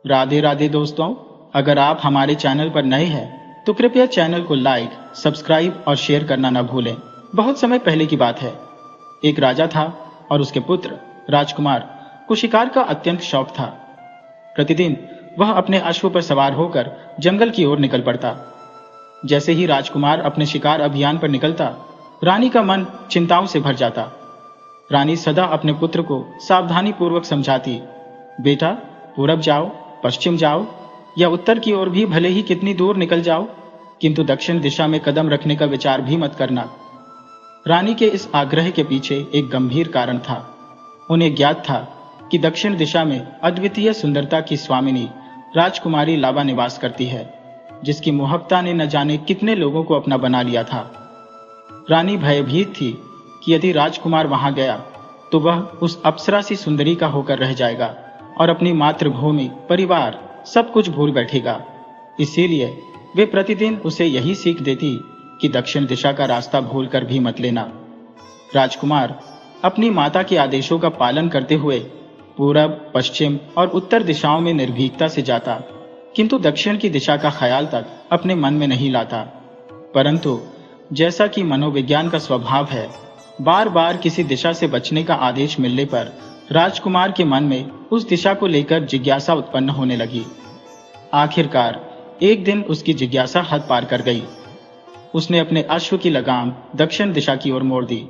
राधे राधे दोस्तों, अगर आप हमारे चैनल पर नए हैं तो कृपया चैनल को लाइक, सब्सक्राइब और शेयर करना न भूलें। बहुत समय पहले की बात है। एक राजा था और उसके पुत्र राजकुमार को शिकार का अत्यंत शौक था। प्रतिदिन वह अपने अश्व पर सवार होकर जंगल की ओर निकल पड़ता। जैसे ही राजकुमार अपने शिकार अभियान पर निकलता, रानी का मन चिंताओं से भर जाता। रानी सदा अपने पुत्र को सावधानी पूर्वक समझाती, बेटा पूरब जाओ, पश्चिम जाओ या उत्तर की ओर भी भले ही कितनी दूर निकल जाओ, किंतु दक्षिण दिशा में कदम रखने का विचार भी मत करना। रानी के इस आग्रह के पीछे एक गंभीर कारण था। उन्हें ज्ञात था कि दक्षिण दिशा में अद्वितीय सुंदरता की स्वामिनी राजकुमारी लावा निवास करती है, जिसकी मोहब्बता ने न जाने कितने लोगों को अपना बना लिया था। रानी भयभीत थी कि यदि राजकुमार वहां गया तो वह उस अप्सरा सी सुंदरी का होकर रह जाएगा और अपनी मातृभूमि, परिवार सब कुछ भूल बैठेगा। इसीलिए वे प्रतिदिन उसे यही सीख देती कि दक्षिण दिशा का रास्ता भूलकर भी मत लेना। राजकुमार अपनी माता के आदेशों का पालन करते हुए पूरब, पश्चिम और उत्तर दिशाओं में निर्भीकता से जाता, किंतु दक्षिण की दिशा का ख्याल तक अपने मन में नहीं लाता। परंतु जैसा कि मनोविज्ञान का स्वभाव है, बार बार किसी दिशा से बचने का आदेश मिलने पर राजकुमार के मन में उस दिशा को लेकर जिज्ञासा उत्पन्न होने लगी। आखिरकार एक दिन उसकी जिज्ञासा हद पार कर गई। उसने अपने अश्व की लगाम दक्षिण दिशा की ओर मोड़ दी।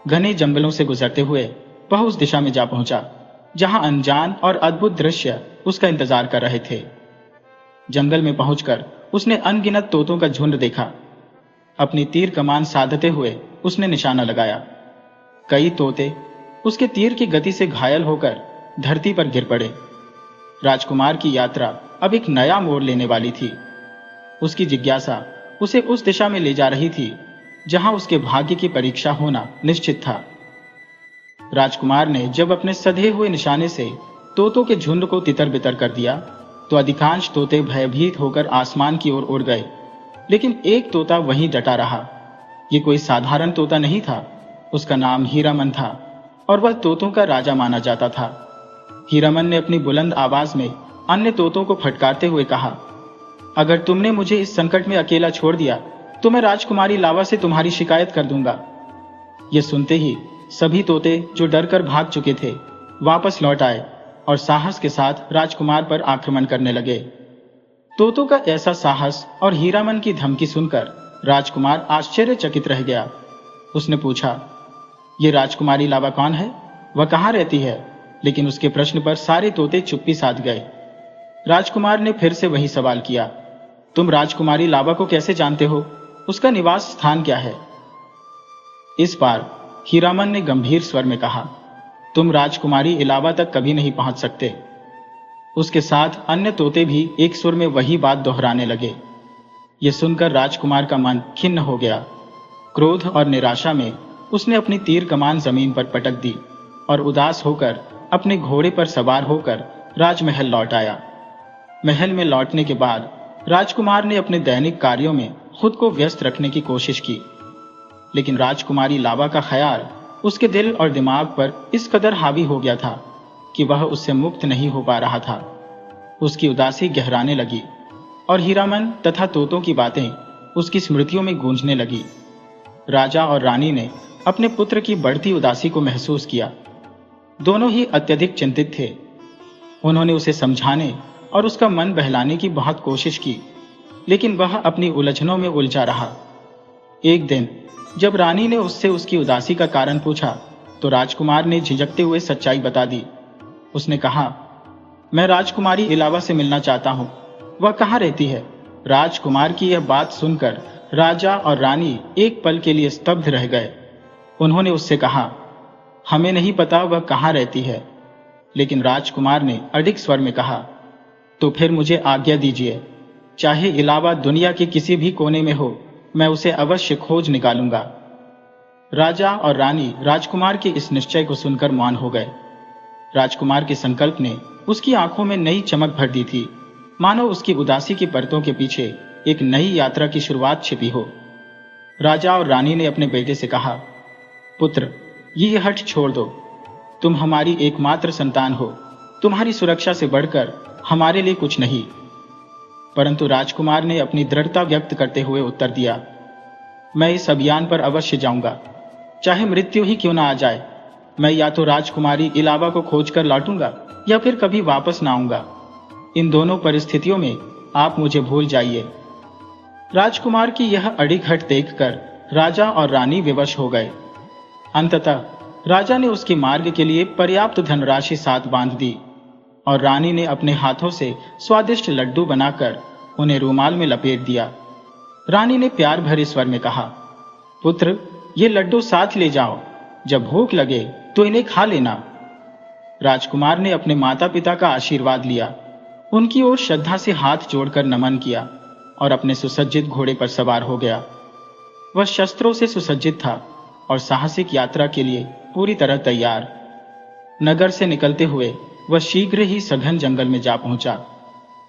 घने जंगलों से गुजरते हुए वह उस दिशा में जा पहुंचा जहां अनजान और अद्भुत दृश्य उसका इंतजार कर रहे थे। जंगल में पहुंचकर उसने अनगिनत तोतों का झुंड देखा। अपनी तीर कमान साधते हुए उसने निशाना लगाया। कई तोते उसके तीर की गति से घायल होकर धरती पर गिर पड़े। राजकुमार की यात्रा अब एक नया मोड़ लेने वाली थी। उसकी जिज्ञासा उसे उस दिशा में ले जा रही थी जहां उसके भाग्य की परीक्षा होना निश्चित था। राजकुमार ने जब अपने सधे हुए निशाने से तोतों के झुंड को तितर बितर कर दिया तो अधिकांश तोते भयभीत होकर आसमान की ओर उड़ गए, लेकिन एक तोता वहीं डटा रहा। ये कोई साधारण तोता नहीं था। उसका नाम हीरामन था और वह तोतों का राजा माना जाता था। हीरामन ने अपनी बुलंद आवाज में अन्य तोतों को फटकारते हुए कहा, अगर तुमने मुझे इस संकट में अकेला छोड़ दिया तो मैं राजकुमारी लावा से तुम्हारी शिकायत कर दूंगा। यह सुनते ही सभी तोते जो डरकर भाग चुके थे वापस लौट आए और साहस के साथ राजकुमार पर आक्रमण करने लगे। तोतों का ऐसा साहस और हीरामन की धमकी सुनकर राजकुमार आश्चर्यचकित रह गया। उसने पूछा, ये राजकुमारी लावा कौन है? वह कहाँ रहती है? लेकिन उसके प्रश्न पर सारे तोते चुप्पी साध गए। राजकुमार ने फिर से वही सवाल किया, तुम राजकुमारी लावा को कैसे जानते हो? उसका निवास स्थान क्या है? इस बार हीरामन ने गंभीर स्वर में कहा, तुम राजकुमारी इलावा तक कभी नहीं पहुंच सकते। उसके साथ अन्य तोते भी एक सुर में वही बात दोहराने लगे। यह सुनकर राजकुमार का मन खिन्न हो गया। क्रोध और निराशा में उसने अपनी तीर कमान जमीन पर पटक दी और उदास होकर अपने घोड़े पर सवार होकर राजमहल लौट आया। महल में लौटने के बाद राजकुमार ने अपने दैनिक कार्यों में खुद को व्यस्त रखने की कोशिश की, लेकिन राजकुमारी लावा का ख्याल उसके दिल और दिमाग पर इस कदर हावी हो गया था कि वह उससे मुक्त नहीं हो पा रहा था। उसकी उदासी गहराने लगी और हीरामन तथा तोतों की बातें उसकी स्मृतियों में गूंजने लगी। राजा और रानी ने अपने पुत्र की बढ़ती उदासी को महसूस किया। दोनों ही अत्यधिक चिंतित थे। उन्होंने उसे समझाने और उसका मन बहलाने की बहुत कोशिश की, लेकिन वह अपनी उलझनों में उलझा रहा। एक दिन जब रानी ने उससे उसकी उदासी का कारण पूछा तो राजकुमार ने झिझकते हुए सच्चाई बता दी। उसने कहा, मैं राजकुमारी इलावा से मिलना चाहता हूं। वह कहाँ रहती है? राजकुमार की यह बात सुनकर राजा और रानी एक पल के लिए स्तब्ध रह गए। उन्होंने उससे कहा, हमें नहीं पता वह कहाँ रहती है। लेकिन राजकुमार ने अडिग स्वर में कहा, तो फिर मुझे आज्ञा दीजिए, चाहे इलावा दुनिया के किसी भी कोने में हो, मैं उसे अवश्य खोज निकालूंगा। राजा और रानी राजकुमार के इस निश्चय को सुनकर मौन हो गए। राजकुमार के संकल्प ने उसकी आंखों में नई चमक भर दी थी, मानो उसकी उदासी की परतों के पीछे एक नई यात्रा की शुरुआत छिपी हो। राजा और रानी ने अपने बेटे से कहा, पुत्र, ये हठ छोड़ दो। तुम हमारी एकमात्र संतान हो। तुम्हारी सुरक्षा से बढ़कर हमारे लिए कुछ नहीं। परंतु राजकुमार ने अपनी दृढ़ता व्यक्त करते हुए उत्तर दिया, मैं इस अभियान पर अवश्य जाऊंगा, चाहे मृत्यु ही क्यों ना आ जाए। मैं या तो राजकुमारी इलावा को खोजकर लौटूंगा या फिर कभी वापस ना आऊंगा। इन दोनों परिस्थितियों में आप मुझे भूल जाइए। राजकुमार की यह अड़िघट देखकर राजा और रानी विवश हो गए। अंततः राजा ने उसके मार्ग के लिए पर्याप्त धनराशि साथ बांध दी और रानी ने अपने हाथों से स्वादिष्ट लड्डू बनाकर उन्हें रूमाल में लपेट दिया। रानी ने प्यार भरे स्वर में कहा, पुत्र, ये लड्डू साथ ले जाओ, जब भूख लगे तो इन्हें खा लेना। राजकुमार ने अपने माता पिता का आशीर्वाद लिया, उनकी ओर श्रद्धा से हाथ जोड़कर नमन किया और अपने सुसज्जित घोड़े पर सवार हो गया। वह शस्त्रों से सुसज्जित था और साहसिक यात्रा के लिए पूरी तरह तैयार। नगर से निकलते हुए वह शीघ्र ही सघन जंगल में जा पहुंचा।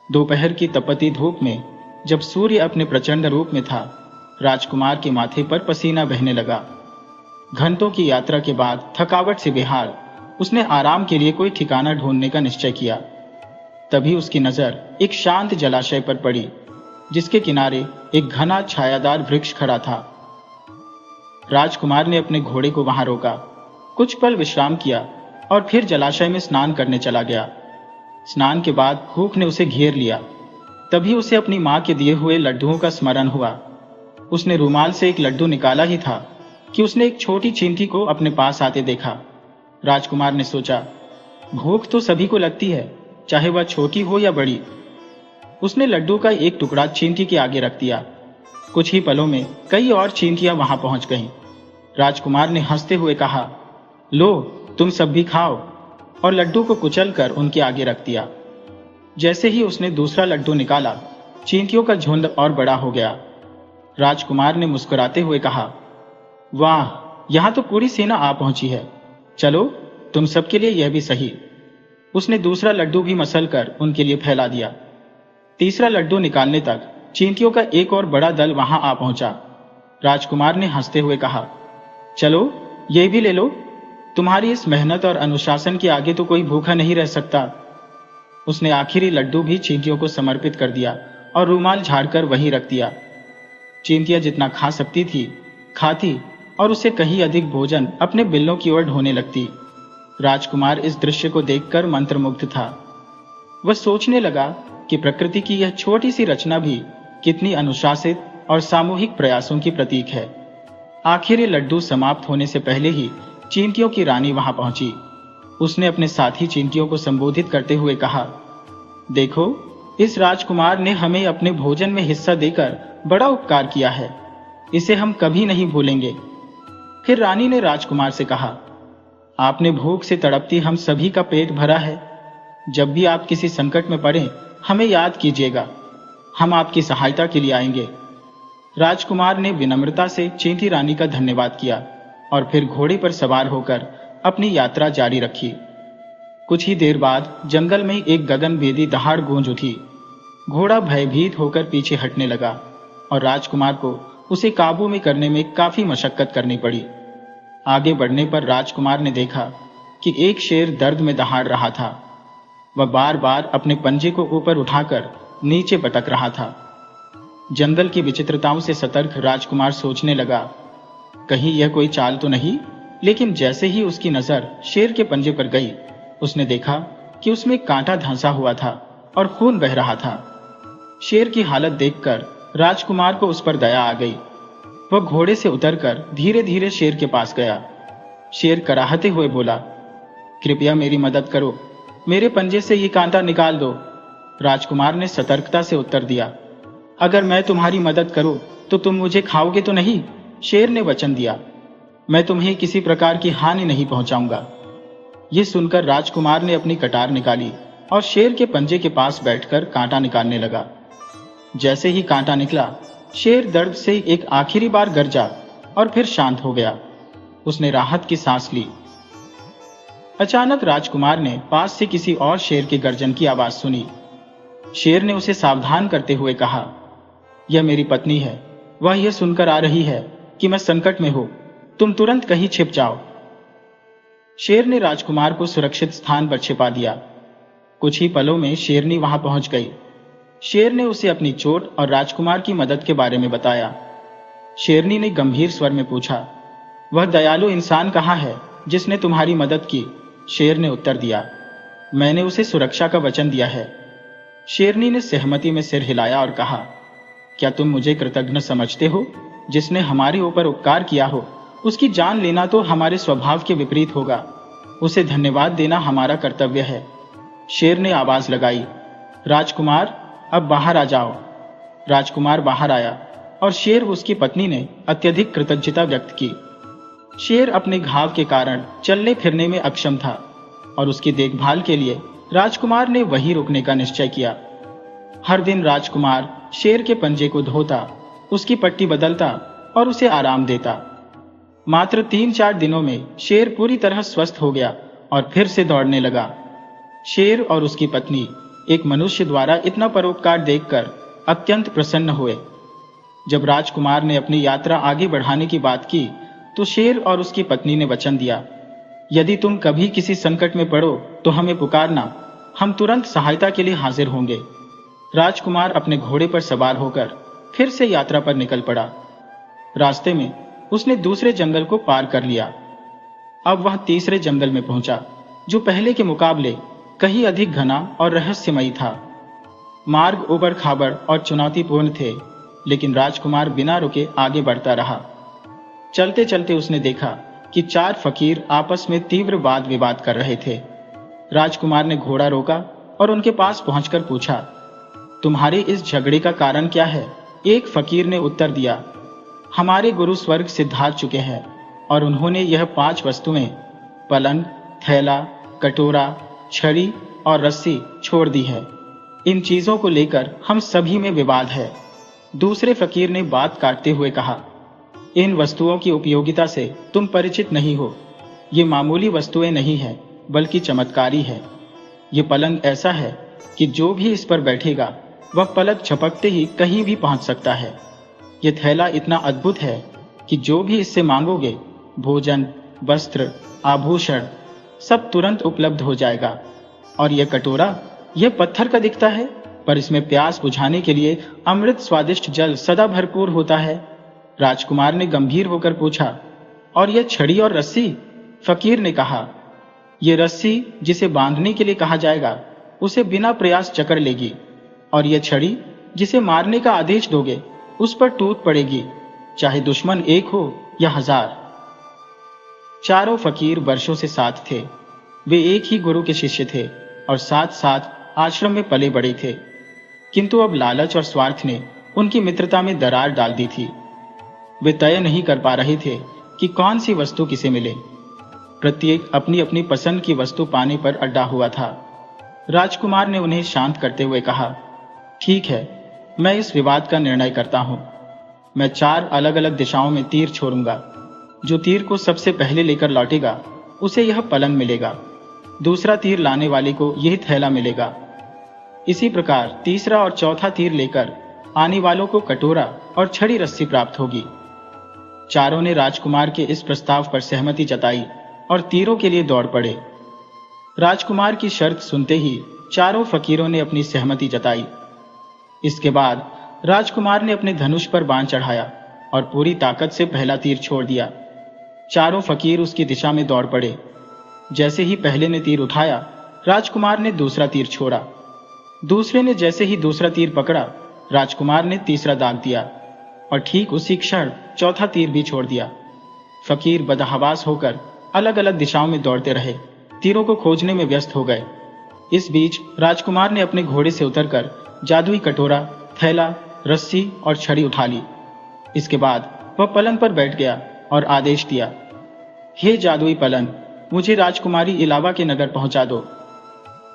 दोपहर की तपती धूप में जब सूर्य अपने प्रचंड रूप में था, राजकुमार के माथे पर पसीना बहने लगा। घंटों की यात्रा के बाद थकावट से बेहाल उसने आराम के लिए कोई ठिकाना ढूंढने का निश्चय किया। तभी उसकी नजर एक शांत जलाशय पर पड़ी, जिसके किनारे एक घना छायादार वृक्ष खड़ा था। राजकुमार ने अपने घोड़े को वहां रोका, कुछ पल विश्राम किया और फिर जलाशय में स्नान करने चला गया। स्नान के बाद भूख ने उसे घेर लिया। तभी उसे अपनी मां के दिए हुए लड्डुओं का स्मरण हुआ। उसने रूमाल से एक लड्डू निकाला ही था कि उसने एक छोटी चींटी को अपने पास आते देखा। राजकुमार ने सोचा, भूख तो सभी को लगती है, चाहे वह छोटी हो या बड़ी। उसने लड्डू का एक टुकड़ा चींटी के आगे रख दिया। कुछ ही पलों में कई और चींटियां वहां पहुंच गईं। राजकुमार ने हंसते हुए कहा, लो, तुम सब भी खाओ, और लड्डू को कुचलकर उनके आगे रख दिया। जैसे ही उसने दूसरा लड्डू निकाला, चींटियों का झुंड और बड़ा हो गया। राजकुमार ने मुस्कुराते हुए कहा, वाह, यहां तो पूरी सेना आ पहुंची है। चलो, तुम सबके लिए यह भी सही। उसने दूसरा लड्डू भी मसलकर उनके लिए फैला दिया। तीसरा लड्डू निकालने तक चींटियों का एक और बड़ा दल वहां आ पहुंचा। राजकुमार ने हंसते हुए कहा, चलो, ये भी ले लो। तुम्हारी इस मेहनत और अनुशासन के आगे तो कोई भूखा नहीं रह सकता। उसने आखिरी लड्डू भी चींटियों को समर्पित कर दिया और रूमाल झाड़कर वहीं रख दिया। चींटियां जितना खा सकती थी खाती और उससे कहीं अधिक भोजन अपने बिल्लों की ओर ढोने लगती। राजकुमार इस दृश्य को देखकर मंत्रमुग्ध था। वह सोचने लगा कि प्रकृति की यह छोटी सी रचना भी कितनी अनुशासित और सामूहिक प्रयासों की प्रतीक है। आखिर ये लड्डू समाप्त होने से पहले ही चींटियों की रानी वहां पहुंची। उसने अपने साथी चींटियों को संबोधित करते हुए कहा, देखो, इस राजकुमार ने हमें अपने भोजन में हिस्सा देकर बड़ा उपकार किया है। इसे हम कभी नहीं भूलेंगे। फिर रानी ने राजकुमार से कहा, आपने भूख से तड़पती हम सभी का पेट भरा है। जब भी आप किसी संकट में पड़े, हमें याद कीजिएगा। हम आपकी सहायता के लिए आएंगे। राजकुमार ने विनम्रता से चींटी रानी का धन्यवाद किया और फिर घोड़े पर सवार होकर अपनी यात्रा जारी रखी। कुछ ही देर बाद जंगल में एक गगनभेदी दहाड़ गूंज उठी। घोड़ा भयभीत होकर पीछे हटने लगा और राजकुमार को उसे काबू में करने में काफी मशक्कत करनी पड़ी। आगे बढ़ने पर राजकुमार ने देखा कि एक शेर दर्द में दहाड़ रहा था। वह बार बार अपने पंजे को ऊपर उठाकर नीचे पटक रहा था। जंगल की विचित्रताओं से सतर्क राजकुमार सोचने लगा, कहीं यह कोई चाल तो नहीं। लेकिन जैसे ही उसकी नजर शेर के पंजे पर गई, उसने देखा कि उसमें कांटा धंसा हुआ था और खून बह रहा था। शेर की हालत देखकर राजकुमार को उस पर दया आ गई। वह घोड़े से उतरकर धीरे धीरे शेर के पास गया। शेर कराहते हुए बोला, कृपया मेरी मदद करो, मेरे पंजे से ये कांटा निकाल दो। राजकुमार ने सतर्कता से उत्तर दिया, अगर मैं तुम्हारी मदद करूं तो तुम मुझे खाओगे तो नहीं? शेर ने वचन दिया, मैं तुम्हें किसी प्रकार की हानि नहीं पहुंचाऊंगा। यह सुनकर राजकुमार ने अपनी कटार निकाली और शेर के पंजे के पास बैठकर कांटा निकालने लगा। जैसे ही कांटा निकला, शेर दर्द से एक आखिरी बार गरजा और फिर शांत हो गया। उसने राहत की सांस ली। अचानक राजकुमार ने पास से किसी और शेर के गर्जन की आवाज सुनी। शेर ने उसे सावधान करते हुए कहा, यह मेरी पत्नी है। वह यह सुनकर आ रही है कि मैं संकट में हूं। तुम तुरंत कहीं छिप जाओ। शेर ने राजकुमार को सुरक्षित स्थान पर छिपा दिया। कुछ ही पलों में शेरनी वहां पहुंच गई। शेर ने उसे अपनी चोट और राजकुमार की मदद के बारे में बताया। शेरनी ने गंभीर स्वर में पूछा, वह दयालु इंसान कहाँ है जिसने तुम्हारी मदद की? शेर ने उत्तर दिया, मैंने उसे सुरक्षा का वचन दिया है। शेरनी ने सहमति में सिर हिलाया और कहा, क्या तुम मुझे कृतज्ञ समझते हो? जिसने हमारे ऊपर उपकार किया हो उसकी जान लेना तो हमारे स्वभाव के विपरीत होगा। उसे धन्यवाद देना हमारा कर्तव्य है। शेर ने आवाज लगाई, राजकुमार अब बाहर आ जाओ। राजकुमार बाहर आया और शेर व उसकी पत्नी ने अत्यधिक कृतज्ञता व्यक्त की। शेर अपने घाव के कारण चलने फिरने में अक्षम था और उसकी देखभाल के लिए राजकुमार ने वहीं रुकने का निश्चय किया। हर दिन राजकुमार शेर के पंजे को धोता, उसकी पट्टी बदलता और उसे आराम देता। मात्र 3-4 दिनों में शेर पूरी तरह स्वस्थ हो गया और फिर से दौड़ने लगा। शेर और उसकी पत्नी एक मनुष्य द्वारा इतना परोपकार देखकर अत्यंत प्रसन्न हुए। जब राजकुमार ने अपनी यात्रा आगे बढ़ाने की बात की तो शेर और उसकी पत्नी ने वचन दिया, यदि तुम कभी किसी संकट में पड़ो तो हमें पुकारना, हम तुरंत सहायता के लिए हाजिर होंगे। राजकुमार अपने घोड़े पर सवार होकर फिर से यात्रा पर निकल पड़ा। रास्ते में उसने दूसरे जंगल को पार कर लिया। अब वह तीसरे जंगल में पहुंचा, जो पहले के मुकाबले कहीं अधिक घना और रहस्यमयी था। मार्ग ऊबड़ खाबड़ और चुनौतीपूर्ण थे, लेकिन राजकुमार बिना रुके आगे बढ़ता रहा। चलते चलते उसने देखा कि 4 फकीर आपस में तीव्र वाद विवाद कर रहे थे। राजकुमार ने घोड़ा रोका और उनके पास पहुंचकर पूछा, तुम्हारे इस झगड़े का कारण क्या है? एक फकीर ने उत्तर दिया, हमारे गुरु स्वर्ग से धार चुके हैं और उन्होंने यह 5 वस्तुएं पलंग, थैला, कटोरा, छड़ी और रस्सी छोड़ दी है। इन चीजों को लेकर हम सभी में विवाद है। दूसरे फकीर ने बात काटते हुए कहा, इन वस्तुओं की उपयोगिता से तुम परिचित नहीं हो। ये मामूली वस्तुएं नहीं है बल्कि चमत्कारी है। ये पलंग ऐसा है कि जो भी इस पर बैठेगा वह पलक झपकते ही कहीं भी पहुंच सकता है। ये थैला इतना अद्भुत है कि जो भी इससे मांगोगे, भोजन, वस्त्र, आभूषण सब तुरंत उपलब्ध हो जाएगा। और यह कटोरा, यह पत्थर का दिखता है, पर इसमें प्यास बुझाने के लिए अमृत स्वादिष्ट जल सदा भरपूर होता है। राजकुमार ने गंभीर होकर पूछा, और यह छड़ी और रस्सी? फकीर ने कहा, यह रस्सी जिसे बांधने के लिए कहा जाएगा उसे बिना प्रयास जकड़ लेगी, और यह छड़ी जिसे मारने का आदेश दोगे उस पर टूट पड़ेगी, चाहे दुश्मन 1 हो या 1000। चारों फकीर वर्षों से साथ थे। वे एक ही गुरु के शिष्य थे और साथ साथ आश्रम में पले बड़े थे, किंतु अब लालच और स्वार्थ ने उनकी मित्रता में दरार डाल दी थी। वे तय नहीं कर पा रहे थे कि कौन सी वस्तु किसे मिले। प्रत्येक अपनी अपनी पसंद की वस्तु पाने पर अड्डा हुआ था। राजकुमार ने उन्हें शांत करते हुए कहा, ठीक है, मैं इस विवाद का निर्णय करता हूं। मैं 4 अलग अलग दिशाओं में तीर छोड़ूंगा। जो तीर को सबसे पहले लेकर लौटेगा उसे यह पलंग मिलेगा। दूसरा तीर लाने वाले को यह थैला मिलेगा। इसी प्रकार तीसरा और चौथा तीर लेकर आने वालों को कटोरा और छड़ी रस्सी प्राप्त होगी। चारों ने राजकुमार के इस प्रस्ताव पर सहमति जताई और तीरों के लिए दौड़ पड़े। राजकुमार की शर्त सुनते ही चारों फकीरों ने अपनी सहमति जताई। इसके बाद राजकुमार ने अपने धनुष पर बाण चढ़ाया और पूरी ताकत से पहला तीर छोड़ दिया। चारों फकीर उसकी दिशा में दौड़ पड़े। जैसे ही पहले ने तीर उठाया, राजकुमार ने दूसरा तीर छोड़ा। दूसरे ने जैसे ही दूसरा तीर पकड़ा, राजकुमार ने तीसरा दाग दिया और ठीक उसी क्षण चौथा तीर भी छोड़ दिया। फकीर बदहवास होकर अलग अलग दिशाओं में दौड़ते रहे, तीरों को खोजने में व्यस्त हो गए। इस बीच राजकुमार ने अपने घोड़े से उतरकर जादुई कटोरा, थैला, रस्सी और छड़ी उठा ली। इसके बाद वह पलंग पर बैठ गया और आदेश दिया, हे जादुई पलंग, मुझे राजकुमारी इलावा के नगर पहुंचा दो।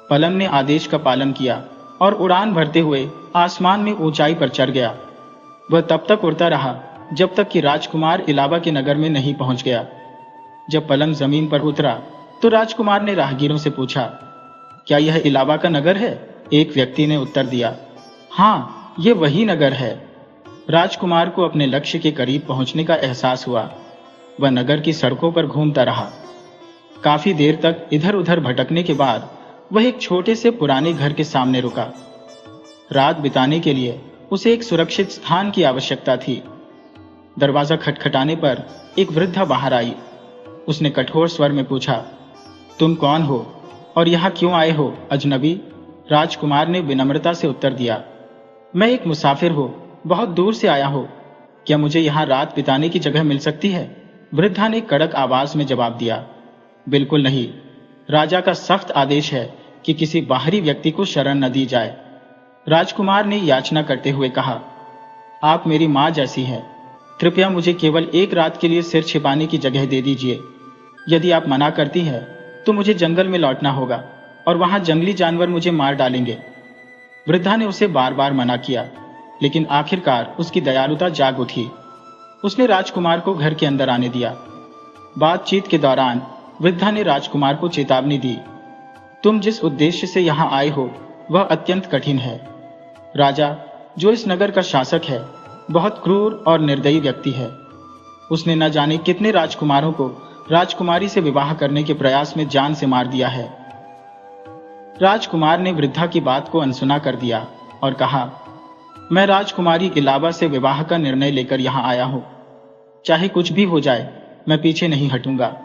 पलंग ने आदेश का पालन किया और उड़ान भरते हुए आसमान में ऊंचाई पर चढ़ गया। वह तब तक उड़ता रहा जब तक कि राजकुमार इलावा के नगर में नहीं पहुंच गया। जब पलंग जमीन पर उतरा तो राजकुमार ने राहगीरों से पूछा, क्या यह इलावा का नगर है? एक व्यक्ति ने उत्तर दिया, हाँ, ये वही नगर है। राजकुमार को अपने लक्ष्य के करीब पहुंचने का एहसास हुआ। वह नगर की सड़कों पर घूमता रहा। काफी देर तक इधर उधर भटकने के बाद वह एक छोटे से पुराने घर के सामने रुका। रात बिताने के लिए उसे एक सुरक्षित स्थान की आवश्यकता थी। दरवाजा खटखटाने पर एक वृद्धा बाहर आई। उसने कठोर स्वर में पूछा, तुम कौन हो और यहाँ क्यों आए हो अजनबी? राजकुमार ने विनम्रता से उत्तर दिया, मैं एक मुसाफिर हूँ, बहुत दूर से आया हूँ। क्या मुझे यहाँ रात बिताने की जगह मिल सकती है? वृद्धा ने कड़क आवाज में जवाब दिया, बिल्कुल नहीं। राजा का सख्त आदेश है कि किसी बाहरी व्यक्ति को शरण न दी जाए। राजकुमार ने याचना करते हुए कहा, आप मेरी माँ जैसी हैं, कृपया मुझे केवल एक रात के लिए सिर छिपाने की जगह दे दीजिए। यदि आप मना करती हैं तो मुझे जंगल में लौटना होगा और वहां जंगली जानवर मुझे मार डालेंगे। वृद्धा ने उसे बार बार मना किया, लेकिन आखिरकार उसकी दयालुता जाग उठी। उसने राजकुमार को घर के अंदर आने दिया। बातचीत के दौरान वृद्धा ने राजकुमार को चेतावनी दी, तुम जिस उद्देश्य से यहाँ आए हो वह अत्यंत कठिन है। राजा, जो इस नगर का शासक है, बहुत क्रूर और निर्दयी व्यक्ति है। उसने न जाने कितने राजकुमारों को राजकुमारी से विवाह करने के प्रयास में जान से मार दिया है। राजकुमार ने वृद्धा की बात को अनसुना कर दिया और कहा, मैं राजकुमारी इलावा से विवाह का निर्णय लेकर यहाँ आया हूँ। चाहे कुछ भी हो जाए, मैं पीछे नहीं हटूंगा।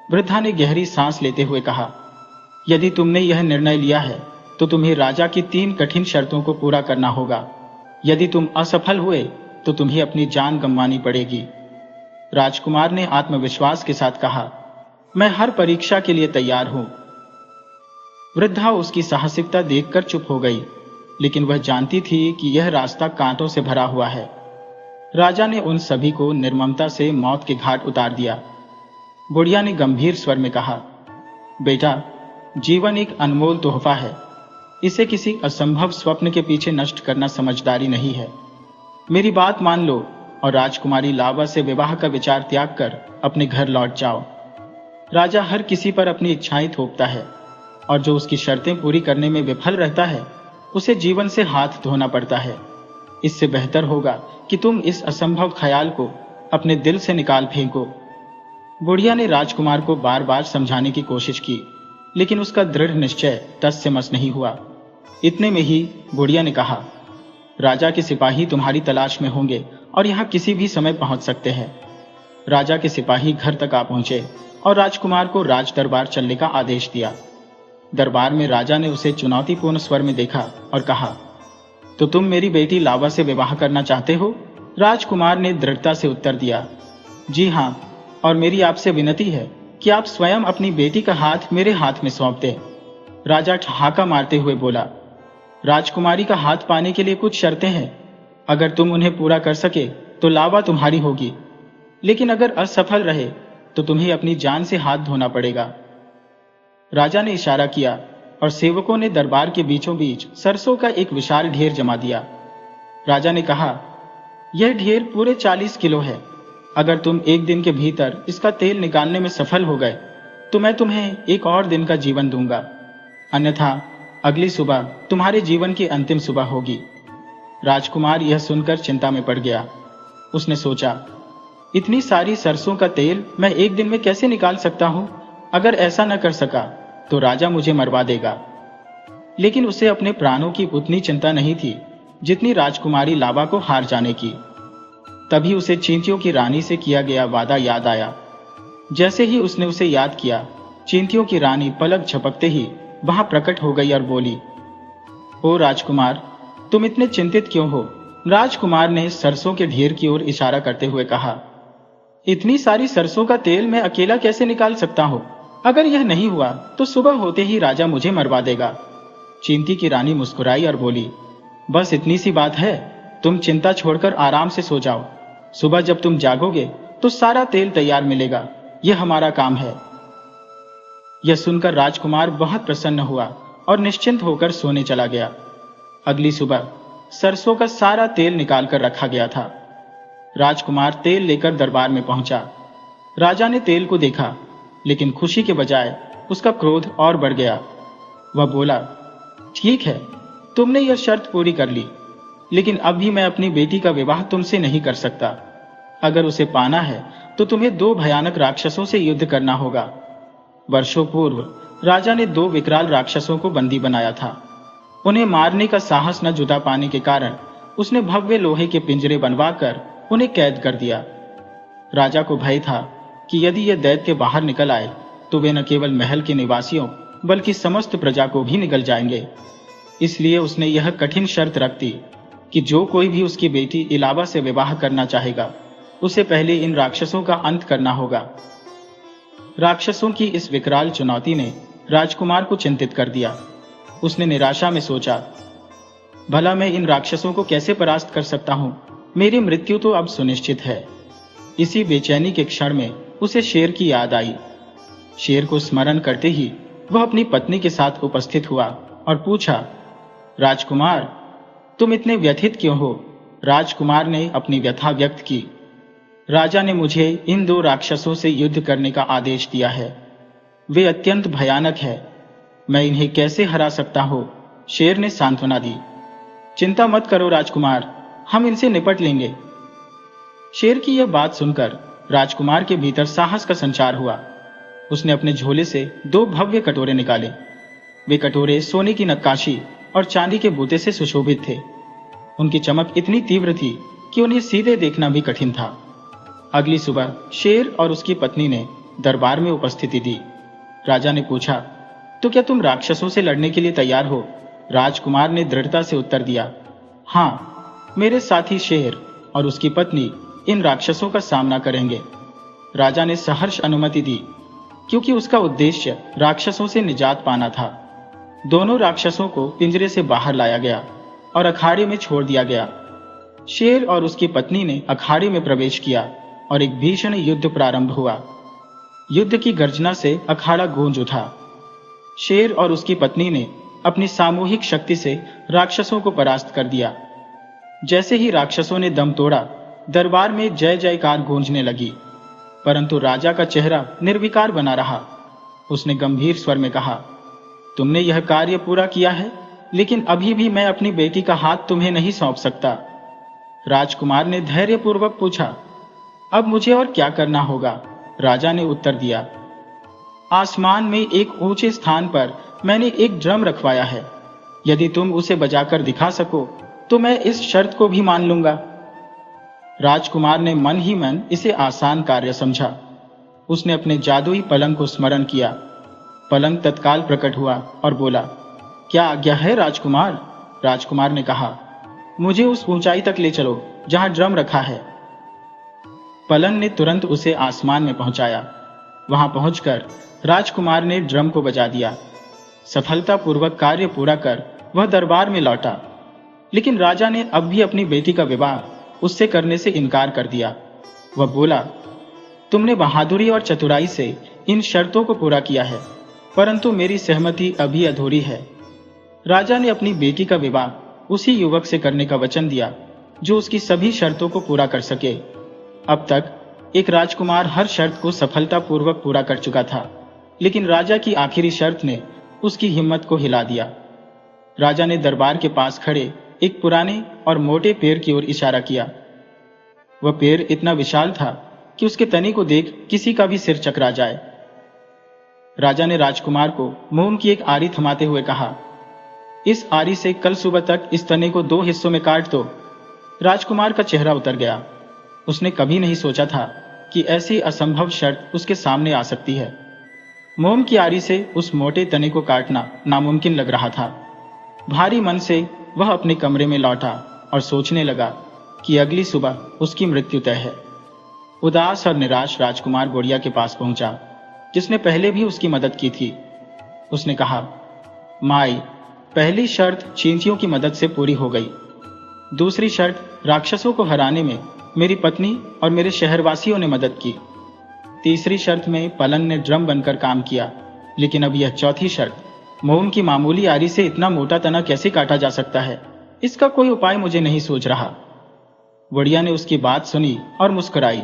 वृद्धा ने गहरी सांस लेते हुए कहा, यदि तुमने यह निर्णय लिया है तो तुम्हें राजा की 3 कठिन शर्तों को पूरा करना होगा। यदि तुम असफल हुए तो तुम्हें अपनी जान गंवानी पड़ेगी। राजकुमार ने आत्मविश्वास के साथ कहा, मैं हर परीक्षा के लिए तैयार हूं। वृद्धा उसकी साहसिकता देखकर चुप हो गई, लेकिन वह जानती थी कि यह रास्ता कांटों से भरा हुआ है। राजा ने उन सभी को निर्ममता से मौत के घाट उतार दिया। बुढ़िया ने गंभीर स्वर में कहा, बेटा, जीवन एक अनमोल तोहफा है। इसे किसी असंभव स्वप्न के पीछे नष्ट करना समझदारी नहीं है। मेरी बात मान लो और राजकुमारी लावा से विवाह का विचार त्याग कर अपने घर लौट जाओ। राजा हर किसी पर अपनी इच्छाएं थोपता है और जो उसकी शर्तें पूरी करने में विफल रहता है उसे जीवन से हाथ धोना पड़ता है। इससे बेहतर होगा कि तुम इस असंभव ख्याल को अपने दिल से निकाल फेंको। बुढ़िया ने राजकुमार को बार बार समझाने की कोशिश की, लेकिन उसका दृढ़ निश्चय टस से मस नहीं हुआ। इतने में ही बुढ़िया ने कहा, राजा के सिपाही तुम्हारी तलाश में होंगे और यहाँ किसी भी समय पहुंच सकते हैं। राजा के सिपाही घर तक आ पहुंचे और राजकुमार को राज दरबार चलने का आदेश दिया। दरबार में राजा ने उसे चुनौतीपूर्ण स्वर में देखा और कहा, तो तुम मेरी बेटी लावा से विवाह करना चाहते हो? राजकुमार ने दृढ़ता से उत्तर दिया, जी हाँ, और मेरी आपसे विनती है कि आप स्वयं अपनी बेटी का हाथ मेरे हाथ में सौंप दें। राजा ठहाका मारते हुए बोला, राजकुमारी का हाथ पाने के लिए कुछ शर्तें हैं। अगर तुम उन्हें पूरा कर सके तो लावा तुम्हारी होगी, लेकिन अगर असफल रहे तो तुम्हें अपनी जान से हाथ धोना पड़ेगा। राजा ने इशारा किया और सेवकों ने दरबार के बीचों बीच सरसों का एक विशाल ढेर जमा दिया। राजा ने कहा, यह ढेर पूरे 40 किलो है। अगर तुम एक दिन के भीतर इसका तेल निकालने में सफल हो गए तो मैं तुम्हें एक और दिन का जीवन दूंगा, अन्यथा अगली सुबह तुम्हारे जीवन की अंतिम सुबह होगी। राजकुमार यह सुनकर चिंता में पड़ गया। उसने सोचा, इतनी सारी सरसों का तेल मैं एक दिन में कैसे निकाल सकता हूं? अगर ऐसा न कर सका तो राजा मुझे मरवा देगा। लेकिन उसे अपने प्राणों की उतनी चिंता नहीं थी जितनी राजकुमारी लावा को हार जाने की। तभी उसे चींटियों की रानी से किया गया वादा याद आया। जैसे ही उसने उसे याद किया, चींटियों की रानी पलक झपकते ही वहां प्रकट हो गई और बोली, ओ राजकुमार, तुम इतने चिंतित क्यों हो? राजकुमार ने सरसों के ढेर की ओर इशारा करते हुए कहा, इतनी सारी सरसों का तेल मैं अकेला कैसे निकाल सकता हूं? अगर यह नहीं हुआ तो सुबह होते ही राजा मुझे मरवा देगा। चींटी की रानी मुस्कुराई और बोली, बस इतनी सी बात है, तुम चिंता छोड़कर आराम से सो जाओ। सुबह जब तुम जागोगे तो सारा तेल तैयार मिलेगा। यह हमारा काम है। यह सुनकर राजकुमार बहुत प्रसन्न हुआ और निश्चिंत होकर सोने चला गया। अगली सुबह सरसों का सारा तेल निकाल कर रखा गया था। राजकुमार तेल लेकर दरबार में पहुंचा। राजा ने तेल को देखा, लेकिन खुशी के बजाय उसका क्रोध और बढ़ गया। वह बोला, ठीक है, तुमने यह शर्त पूरी कर ली, लेकिन अब भी मैं अपनी बेटी का विवाह तुमसे नहीं कर सकता। अगर उसे पाना है तो तुम्हें 2 भयानक राक्षसों से युद्ध करना होगा। वर्षों पूर्व राजा ने 2 विकराल राक्षसों को बंदी बनाया था। उन्हें मारने का साहस न जुटा पाने के कारण उसने भव्य लोहे के पिंजरे बनवाकर उन्हें कैद कर दिया। राजा को भय था कि यदि ये दैत्य बाहर निकल आए तो वे न केवल महल के निवासियों बल्कि समस्त प्रजा को भी निगल जाएंगे। इसलिए उसने यह कठिन शर्त रख दी कि जो कोई भी उसकी बेटी इलावा से विवाह करना चाहेगा उसे पहले इन राक्षसों का अंत करना होगा। राक्षसों की इस विकराल चुनौती ने राजकुमार को चिंतित कर दिया। उसने निराशा में सोचा, भला मैं इन राक्षसों को कैसे परास्त कर सकता हूं? मेरी मृत्यु तो अब सुनिश्चित है। इसी बेचैनी के क्षण में उसे शेर की याद आई। शेर को स्मरण करते ही वह अपनी पत्नी के साथ उपस्थित हुआ और पूछा, राजकुमार, तुम इतने व्यथित क्यों हो? राजकुमार ने अपनी व्यथा व्यक्त की। राजा ने मुझे इन 2 राक्षसों से युद्ध करने का आदेश दिया है। वे अत्यंत भयानक है। मैं इन्हें कैसे हरा सकता हूं? शेर ने सांत्वना दी। चिंता मत करो राजकुमार, हम इनसे निपट लेंगे। शेर की यह बात सुनकर राजकुमार के भीतर साहस का संचार हुआ। उसने अपने झोले से 2 भव्य कटोरे निकाले। वे कटोरे सोने की नक्काशी और चांदी के बूते से सुशोभित थे। उनकी चमक इतनी तीव्र थी कि उन्हें सीधे देखना भी कठिन था। अगली सुबह शेर और उसकी पत्नी ने दरबार में उपस्थिति दी। राजा ने पूछा, तो क्या तुम राक्षसों से लड़ने के लिए तैयार हो? राजकुमार ने दृढ़ता से उत्तर दिया, हाँ, मेरे साथी शेर और उसकी पत्नी इन राक्षसों का सामना करेंगे। राजा ने सहर्ष अनुमति दी, क्योंकि उसका उद्देश्य राक्षसों से निजात पाना था। दोनों राक्षसों को पिंजरे से बाहर लाया गया और अखाड़े में छोड़ दिया गया। शेर और उसकी पत्नी ने अखाड़े में प्रवेश किया और एक भीषण युद्ध प्रारंभ हुआ। युद्ध की गर्जना से अखाड़ा गूंज उठा। शेर और उसकी पत्नी ने अपनी सामूहिक शक्ति से राक्षसों को परास्त कर दिया। जैसे ही राक्षसों ने दम तोड़ा, दरबार में जय जयकार गूंजने लगी, परंतु राजा का चेहरा निर्विकार बना रहा। उसने गंभीर स्वर में कहा, तुमने यह कार्य पूरा किया है, लेकिन अभी भी मैं अपनी बेटी का हाथ तुम्हें नहीं सौंप सकता। राजकुमार ने धैर्यपूर्वक पूछा, अब मुझे और क्या करना होगा? राजा ने उत्तर दिया, आसमान में एक ऊंचे स्थान पर मैंने एक ड्रम रखवाया है। यदि तुम उसे बजाकर दिखा सको तो मैं इस शर्त को भी मान लूंगा। राजकुमार ने मन ही मन इसे आसान कार्य समझा। उसने अपने जादुई पलंग को स्मरण किया। पलंग तत्काल प्रकट हुआ और बोला, क्या आज्ञा है राजकुमार? राजकुमार ने कहा, मुझे उस ऊंचाई तक ले चलो जहां ड्रम रखा है। पलंग ने तुरंत उसे आसमान में पहुंचाया। वहां पहुंचकर राजकुमार ने ड्रम को बजा दिया। सफलतापूर्वक कार्य पूरा कर वह दरबार में लौटा, लेकिन राजा ने अब भी अपनी बेटी का विवाह उससे करने से इनकार कर दिया। वह बोला, तुमने बहादुरी और चतुराई से इन शर्तों को पूरा किया है, परंतु मेरी सहमति अभी अधूरी है। राजा ने अपनी बेटी का विवाह उसी युवक से करने का वचन दिया जो उसकी सभी शर्तों को पूरा कर सके। अब तक एक राजकुमार हर शर्त को सफलतापूर्वक पूरा कर चुका था, लेकिन राजा की आखिरी शर्त ने उसकी हिम्मत को हिला दिया। राजा ने दरबार के पास खड़े एक पुराने और मोटे पेड़ की ओर इशारा किया। वह पेड़ इतना विशाल था कि उसके तने को देख किसी का भी सिर चकरा जाए। राजा ने राजकुमार को मोम की एक आरी थमाते हुए कहा, इस आरी से कल सुबह तक इस तने को 2 हिस्सों में काट दो। राजकुमार का चेहरा उतर गया। उसने कभी नहीं सोचा था कि ऐसी असंभव शर्त उसके सामने आ सकती है। मोम की आरी से उस मोटे तने को काटना नामुमकिन लग रहा था। भारी मन से वह अपने कमरे में लौटा और सोचने लगा कि अगली सुबह उसकी मृत्यु तय है। उदास और निराश राजकुमार गोड़िया के पास पहुंचा, जिसने पहले भी उसकी मदद की थी। उसने कहा, माई, पहली शर्त चींटियों की मदद से पूरी हो गई। दूसरी शर्त राक्षसों को हराने में मेरी पत्नी और मेरे शहरवासियों ने मदद की। तीसरी शर्त में पलंग ने ड्रम बनकर काम किया, लेकिन अब यह चौथी शर्त, मोम की मामूली आरी से इतना मोटा तना कैसे काटा जा सकता है? इसका कोई उपाय मुझे नहीं सूझ रहा। बुढ़िया ने उसकी बात सुनी और मुस्कुराई।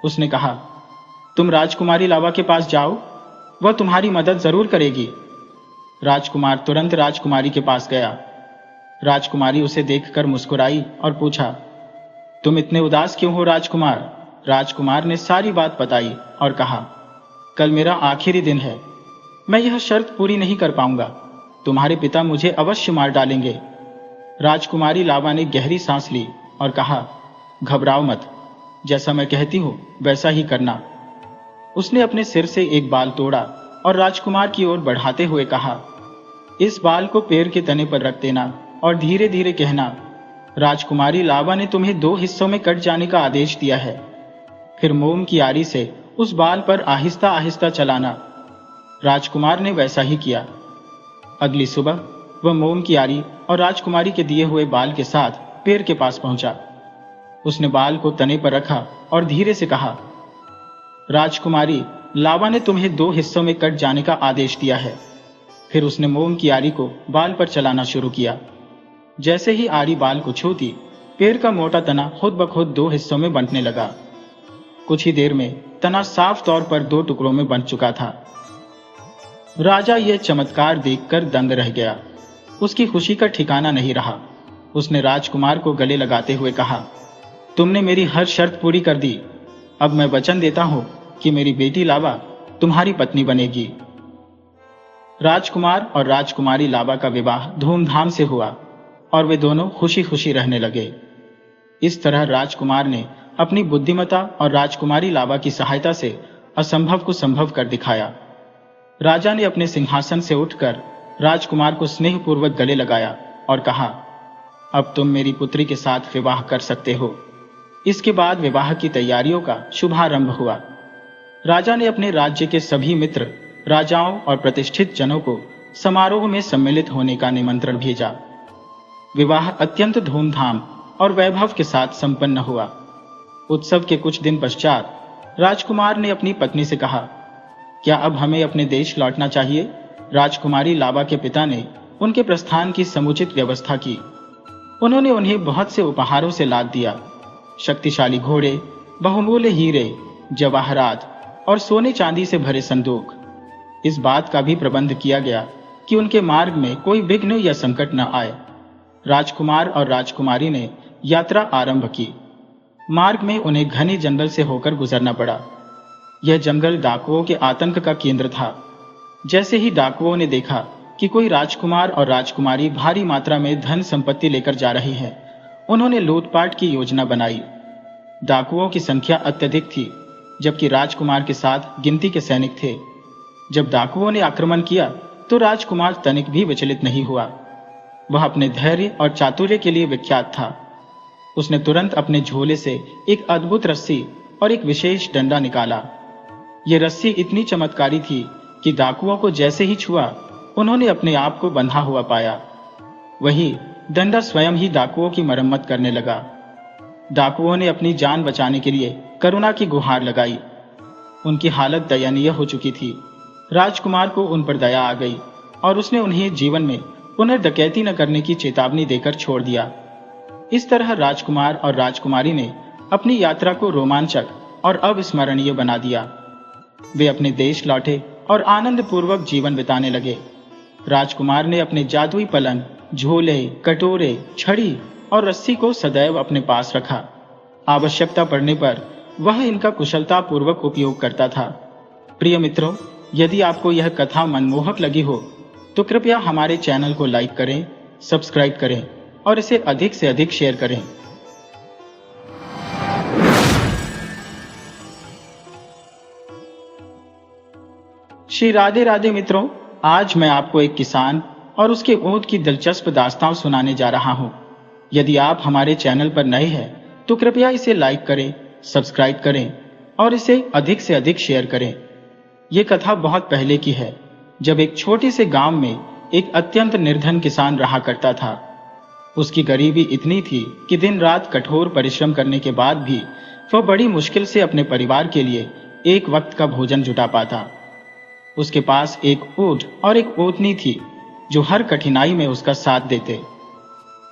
उसने कहा, तुम राजकुमारी लावा के पास जाओ, वह तुम्हारी मदद जरूर करेगी। राजकुमार तुरंत राजकुमारी के पास गया। राजकुमारी उसे देखकर मुस्कुराई और पूछा, तुम इतने उदास क्यों हो राजकुमार? राजकुमार ने सारी बात बताई और कहा, कल मेरा आखिरी दिन है। मैं यह शर्त पूरी नहीं कर पाऊंगा। तुम्हारे पिता मुझे अवश्य मार डालेंगे। राजकुमारी लावा ने गहरी सांस ली और कहा, घबराओ मत, जैसा मैं कहती हूं वैसा ही करना। उसने अपने सिर से एक बाल तोड़ा और राजकुमार की ओर बढ़ाते हुए कहा, इस बाल को पेड़ के तने पर रख देना और धीरे धीरे कहना, राजकुमारी लावा ने तुम्हें 2 हिस्सों में कट जाने का आदेश दिया है। फिर मोम की आरी से उस बाल पर आहिस्ता आहिस्ता चलाना। राजकुमार ने वैसा ही किया। अगली सुबह वह मोम की आरी और राजकुमारी के दिए हुए बाल के साथ पेड़ के पास पहुंचा। उसने बाल को तने पर रखा और धीरे से कहा, राजकुमारी लावा ने तुम्हें 2 हिस्सों में कट जाने का आदेश दिया है। फिर उसने मोम की आरी को बाल पर चलाना शुरू किया। जैसे ही आरी बाल को छूती, पेड़ का मोटा तना खुद ब खुद 2 हिस्सों में बंटने लगा। कुछ ही देर में तना साफ तौर पर 2 टुकड़ों में बंट चुका था। राजा यह चमत्कार देखकर दंग रह गया। उसकी खुशी का ठिकाना नहीं रहा। उसने राजकुमार को गले लगाते हुए कहा, तुमने मेरी हर शर्त पूरी कर दी। अब मैं वचन देता हूं कि मेरी बेटी लावा तुम्हारी पत्नी बनेगी। राजकुमार और राजकुमारी लावा का विवाह धूमधाम से हुआ और वे दोनों खुशी खुशी रहने लगे। इस तरह राजकुमार ने अपनी बुद्धिमत्ता और राजकुमारी लावा की सहायता से असंभव को संभव कर दिखाया। राजा ने अपने सिंहासन से उठकर राजकुमार को स्नेहपूर्वक गले लगाया और कहा, अब तुम मेरी पुत्री के साथ विवाह कर सकते हो। इसके बाद विवाह की तैयारियों का शुभारंभ हुआ। राजा ने अपने राज्य के सभी मित्र, राजाओं और प्रतिष्ठित जनों को समारोह में सम्मिलित होने का निमंत्रण भेजा। विवाह अत्यंत धूमधाम और वैभव के साथ संपन्न हुआ। उत्सव के कुछ दिन पश्चात राजकुमार ने अपनी पत्नी से कहा, क्या अब हमें अपने देश लौटना चाहिए? राजकुमारी लावा के पिता ने उनके प्रस्थान की समुचित व्यवस्था की। उन्होंने उन्हें बहुत से उपहारों से लाद दिया। शक्तिशाली घोड़े, बहुमूल्य हीरे, जवाहरात और सोने चांदी से भरे संदूक। इस बात का भी प्रबंध किया गया कि उनके मार्ग में कोई विघ्न या संकट न आए। राजकुमार और राजकुमारी ने यात्रा आरंभ की। मार्ग में उन्हें घने जंगल से होकर गुजरना पड़ा। यह जंगल डाकुओं के आतंक का केंद्र था। जैसे ही डाकुओं ने देखा कि कोई राजकुमार और राजकुमारी भारी मात्रा में धन संपत्ति लेकर जा रही है, उन्होंने लूटपाट की योजना बनाई। डाकुओं की संख्या अत्यधिक थी, जबकि राजकुमार के साथ गिनती के सैनिक थे। जब डाकुओं ने आक्रमण किया तो राजकुमार तनिक भी विचलित नहीं हुआ। वह अपने धैर्य और चातुर्य के लिए विख्यात था। उसने तुरंत अपने झोले से एक अद्भुत रस्सी और एक विशेष डंडा निकाला। यह रस्सी इतनी चमत्कारी थी कि डाकुओं को जैसे ही छुआ, उन्होंने अपने आप को बंधा हुआ पाया। वही डंडा स्वयं ही डाकुओं की मरम्मत करने लगा। डाकुओं ने अपनी जान बचाने के लिए करुणा की गुहार लगाई। उनकी हालत दयनीय हो चुकी थी। राजकुमार को उन पर दया आ गई और उसने उन्हें जीवन में पुनर्डकैती न करने की चेतावनी देकर छोड़ दिया। इस तरह राजकुमार और राजकुमारी ने अपनी यात्रा को रोमांचक और अविस्मरणीय बना दिया। वे अपने देश लौटे और आनंद पूर्वक जीवन बिताने लगे। राजकुमार ने अपने जादुई पलंग, झोले, कटोरे, छड़ी और रस्सी को सदैव अपने पास रखा। आवश्यकता पड़ने पर वह इनका कुशलता पूर्वक उपयोग करता था। प्रिय मित्रों, यदि आपको यह कथा मनमोहक लगी हो तो कृपया हमारे चैनल को लाइक करें, सब्सक्राइब करें और इसे अधिक से अधिक शेयर करें। श्री राधे राधे मित्रों, आज मैं आपको एक किसान और उसके ऊंट की दिलचस्प दास्तान सुनाने जा रहा हूं। यदि आप हमारे चैनल पर नए हैं तो कृपया इसे लाइक करें, सब्सक्राइब करें और इसे अधिक से अधिक शेयर करें। यह कथा बहुत पहले की है, जब एक छोटे से गांव में एक अत्यंत निर्धन किसान रहा करता था। उसकी गरीबी इतनी थी कि दिन रात कठोर परिश्रम करने के बाद भी वह बड़ी मुश्किल से अपने परिवार के लिए एक वक्त का भोजन जुटा पाता। उसके पास एक ऊंट और एक ऊँटनी थी जो हर कठिनाई में उसका साथ देते।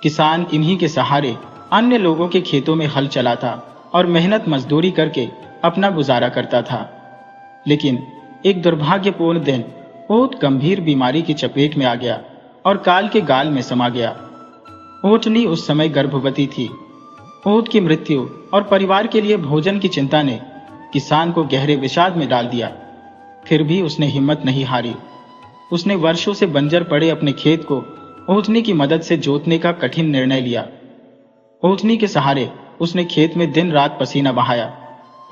किसान इन्हीं के सहारे अन्य लोगों के खेतों में हल चलाता और मेहनत मजदूरी करके अपना गुजारा करता था। लेकिन एक दुर्भाग्यपूर्ण दिन ऊंट गंभीर बीमारी की चपेट में आ गया और काल के गाल में समा गया। ऊँटनी उस समय गर्भवती थी। ऊंट की मृत्यु और परिवार के लिए भोजन की चिंता ने किसान को गहरे विषाद में डाल दिया। फिर भी उसने हिम्मत नहीं हारी उसने वर्षों से बंजर पड़े अपने खेत को ओंठनी की मदद से जोतने का कठिन निर्णय लिया। ओंठनी के सहारे उसने खेत में दिन रात पसीना बहाया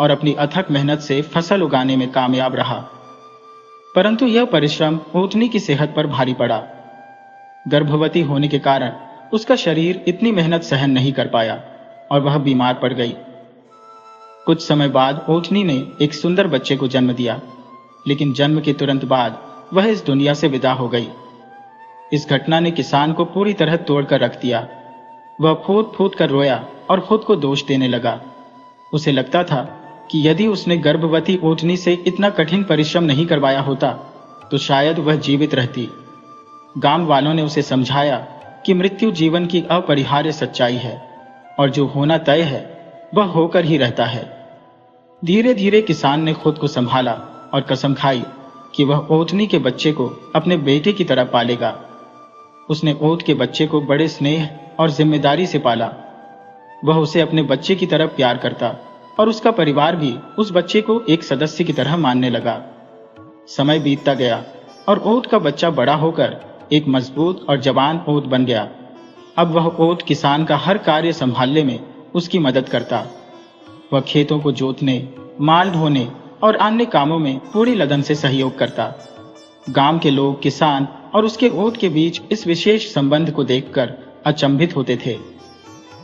और अपनी अथक मेहनत से फसल उगाने में कामयाब रहा। परंतु यह परिश्रम ओंठनी की सेहत पर भारी पड़ा। गर्भवती होने के कारण उसका शरीर इतनी मेहनत सहन नहीं कर पाया और वह बीमार पड़ गई। कुछ समय बाद ओंठनी ने एक सुंदर बच्चे को जन्म दिया, लेकिन जन्म के तुरंत बाद वह इस दुनिया से विदा हो गई। इस घटना ने किसान को पूरी तरह तोड़कर रख दिया। वह फूट फूट कर रोया और खुद को दोष देने लगा। उसे लगता था कि यदि उसने गर्भवती ओंठनी से इतना कठिन परिश्रम नहीं करवाया होता तो शायद वह जीवित रहती। गांव वालों ने उसे समझाया कि मृत्यु जीवन की अपरिहार्य सच्चाई है और जो होना तय है वह होकर ही रहता है। धीरे धीरे किसान ने खुद को संभाला और कसम खाई कि वह ओंठनी के बच्चे को अपने बेटे की तरह पालेगा। उसने ओंठ के बच्चे को बड़े स्नेह और जिम्मेदारी से पाला। वह उसे अपने बच्चे की तरह प्यार करता और उसका परिवार भी उस बच्चे को एक सदस्य की तरह मानने लगा। समय बीतता गया और ओंठ का बच्चा बड़ा होकर एक मजबूत और जवान ओंठ बन गया। अब वह ओंठ किसान का हर कार्य संभालने में उसकी मदद करता। वह खेतों को जोतने, माल ढोने और अन्य कामों में पूरी लगन से सहयोग करता। गांव के लोग किसान और उसके ओंठ के बीच इस विशेष संबंध को देखकर अचंभित होते थे।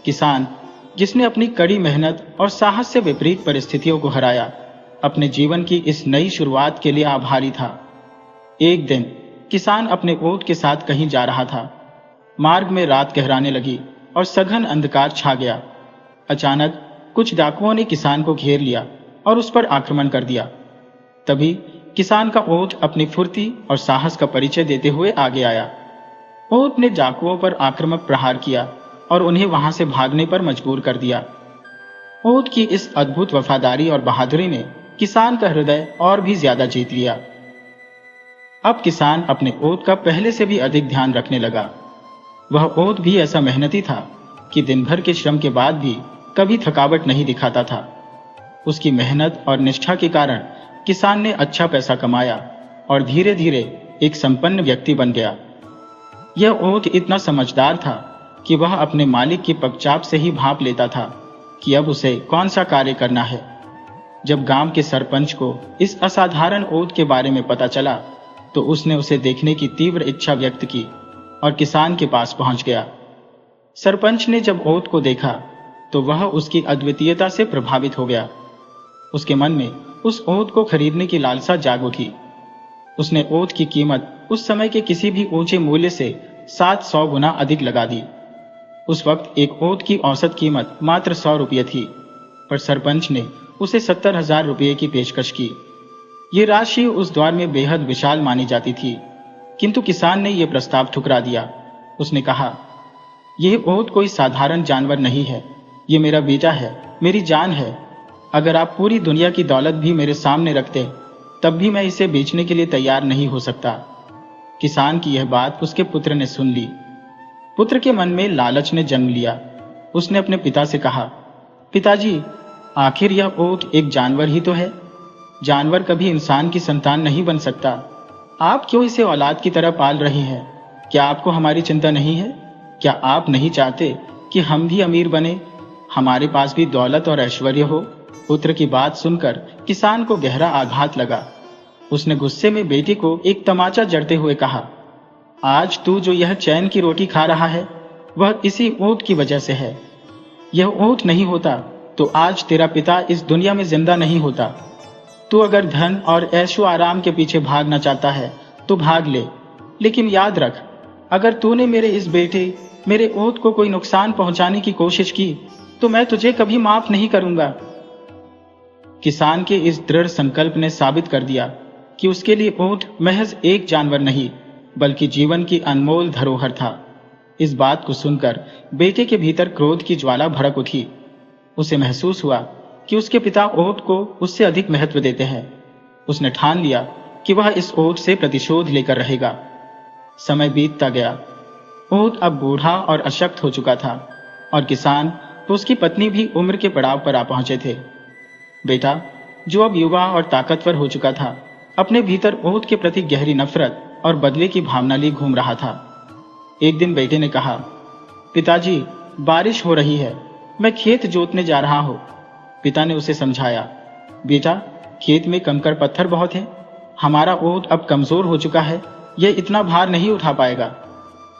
किसान, जिसने अपनी कड़ी मेहनत और साहस से विपरीत परिस्थितियों को हराया, अपने जीवन की इस नई शुरुआत के लिए आभारी था। एक दिन किसान अपने ओंठ के साथ कहीं जा रहा था। मार्ग में रात गहराने लगी और सघन अंधकार छा गया। अचानक कुछ डाकुओं ने किसान को घेर लिया और उस पर आक्रमण कर दिया। तभी किसान का ओंठ अपनी फुर्ती और साहस का परिचय देते हुए आगे आया। ओंठ ने डाकुओं पर आक्रामक प्रहार किया और उन्हें वहां से भागने पर मजबूर कर दिया। ओंठ की इस अद्भुत वफादारी और बहादुरी ने किसान का हृदय और भी ज्यादा जीत लिया। अब किसान अपने ओंठ का पहले से भी अधिक ध्यान रखने लगा। वह ओंठ भी ऐसा मेहनती था कि दिन भर के श्रम के बाद भी कभी थकावट नहीं दिखाता था। उसकी मेहनत और निष्ठा के कारण किसान ने अच्छा पैसा कमाया और धीरे धीरे एक संपन्न व्यक्ति बन गया। यह ओंठ इतना समझदार था कि वह अपने मालिक की पगचाप से ही भांप लेता था कि अब उसे कौन सा कार्य करना है। जब गांव के सरपंच को इस असाधारण ओंठ के बारे में पता चला तो उसने उसे देखने की तीव्र इच्छा व्यक्त की और किसान के पास पहुंच गया। सरपंच ने जब ओंठ को देखा तो वह उसकी अद्वितीयता से प्रभावित हो गया। उसके मन में उस ओंठ को खरीदने की लालसा जाग उठी। उसने ओंठ की कीमत उस समय के किसी भी ऊंचे मूल्य से 700 गुना अधिक लगा दी। उस वक्त एक ओंठ की औसत कीमत मात्र 100 रुपये थी, पर सरपंच ने उसे 70,000 रुपये की पेशकश की। ये राशि उस दौर में बेहद विशाल मानी जाती थी, किंतु किसान ने यह प्रस्ताव ठुकरा दिया। उसने कहा, यह ओंठ कोई साधारण जानवर नहीं है, ये मेरा बेटा है, मेरी जान है। अगर आप पूरी दुनिया की दौलत भी मेरे सामने रखते तब भी मैं इसे बेचने के लिए तैयार नहीं हो सकता। किसान की यह बात उसके पुत्र ने सुन ली। पुत्र के मन में लालच ने जन्म लिया। उसने अपने पिता से कहा, पिताजी, आखिर यह ओंठ एक जानवर ही तो है। जानवर कभी इंसान की संतान नहीं बन सकता। आप क्यों इसे औलाद की तरह पाल रही हैं? क्या आपको हमारी चिंता नहीं है? क्या आप नहीं चाहते कि हम भी अमीर बने, हमारे पास भी दौलत और ऐश्वर्य हो? पुत्र की बात सुनकर किसान को गहरा आघात लगा। उसने गुस्से में बेटे को एक तमाचा जड़ते हुए कहा, आज तू जो यह चैन की रोटी खा रहा है वह इसी ऊंट की वजह से है। यह ऊंट नहीं होता तो आज तेरा पिता इस दुनिया में जिंदा नहीं होता। तू अगर धन और ऐशो आराम के पीछे भागना चाहता है तो भाग ले, लेकिन याद रख, अगर तूने मेरे इस बेटे, मेरे ऊंट को कोई नुकसान पहुंचाने की कोशिश की तो मैं तुझे कभी माफ नहीं करूंगा। किसान के इस दृढ़ संकल्प ने साबित कर दिया कि उसके लिए ऊंट महज एक जानवर नहीं बल्कि जीवन की अनमोल धरोहर था। इस बात को सुनकर बेटे के भीतर क्रोध की ज्वाला भड़क उठी। उसे महसूस हुआ कि उसके पिता ऊंट को उससे अधिक महत्व देते हैं। उसने ठान लिया कि वह इस ऊंट से प्रतिशोध लेकर रहेगा। समय बीतता गया। ऊंट अब बूढ़ा और अशक्त हो चुका था और किसान तो उसकी पत्नी भी उम्र के पड़ाव पर आ पहुंचे थे। बेटा, जो अब युवा और ताकतवर हो चुका था, अपने भीतर ऊंट के प्रति गहरी नफरत और बदले की भावना लिए घूम रहा था। एक दिन बेटे ने कहा, पिताजी, बारिश हो रही है, मैं खेत जोतने जा रहा हूँ। पिता ने उसे समझाया, बेटा, खेत में कंकड़ पत्थर बहुत है, हमारा ऊंट अब कमजोर हो चुका है, यह इतना भार नहीं उठा पाएगा।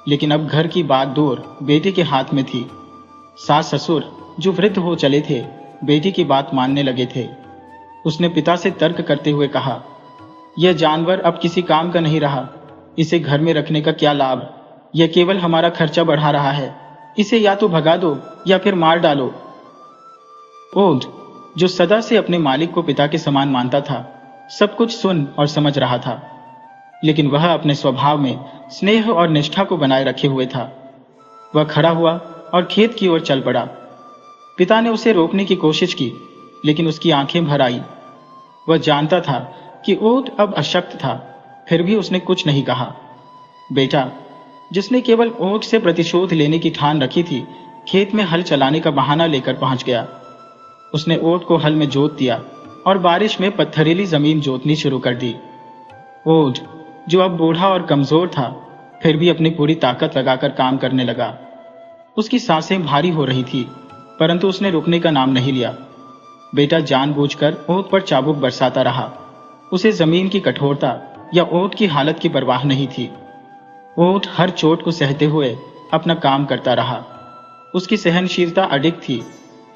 लेकिन अब घर की बात दूर बेटे के हाथ में थी। सास ससुर जो वृद्ध हो चले थे, बेटी की बात मानने लगे थे। उसने पिता से तर्क करते हुए कहा, यह जानवर अब किसी काम का नहीं रहा, इसे घर में रखने का क्या लाभ, यह केवल हमारा खर्चा बढ़ा रहा है, इसे या तो भगा दो या फिर मार डालो। ऊंट, जो सदा से अपने मालिक को पिता के समान मानता था, सब कुछ सुन और समझ रहा था, लेकिन वह अपने स्वभाव में स्नेह और निष्ठा को बनाए रखे हुए था। वह खड़ा हुआ और खेत की ओर चल पड़ा। पिता ने उसे रोकने की कोशिश की, लेकिन उसकी आंखें भर आई। वह जानता था कि ऊंट अब अशक्त था, फिर भी उसने कुछ नहीं कहा। बेटा, जिसने केवल ऊंट से प्रतिशोध लेने की ठान रखी थी, खेत में हल चलाने का बहाना लेकर पहुंच गया। उसने ऊंट को हल में जोत दिया और बारिश में पत्थरीली जमीन जोतनी शुरू कर दी। ऊंट, जो अब बूढ़ा और कमजोर था, फिर भी अपनी पूरी ताकत लगाकर काम करने लगा। उसकी सांसें भारी हो रही थी, परंतु उसने रुकने का नाम नहीं लिया। बेटा जानबूझकर ऊंट पर चाबुक बरसाता रहा। उसे जमीन की कठोरता या ऊंट की हालत की परवाह नहीं थी। ऊंट हर चोट को सहते हुए अपना काम करता रहा। उसकी सहनशीलता अडिग थी,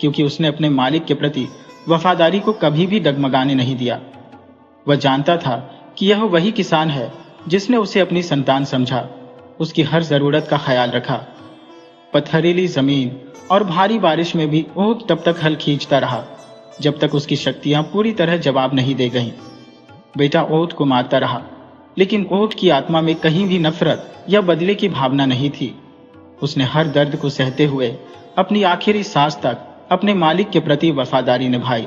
क्योंकि उसने अपने मालिक के प्रति वफादारी को कभी भी डगमगाने नहीं दिया। वह जानता था कि यह वही किसान है जिसने उसे अपनी संतान समझा, उसकी हर जरूरत का ख्याल रखा। पथरीली जमीन और भारी बारिश में भी ऊंट तब तक हल खींचता रहा जब तक उसकी शक्तियां पूरी तरह जवाब नहीं दे गईं। बेटा ऊंट को मारता रहा, लेकिन ऊंट की आत्मा में कहीं भी नफरत या बदले की भावना नहीं थी। उसने हर दर्द को सहते हुए अपनी आखिरी सांस तक अपने मालिक के प्रति वफादारी निभाई।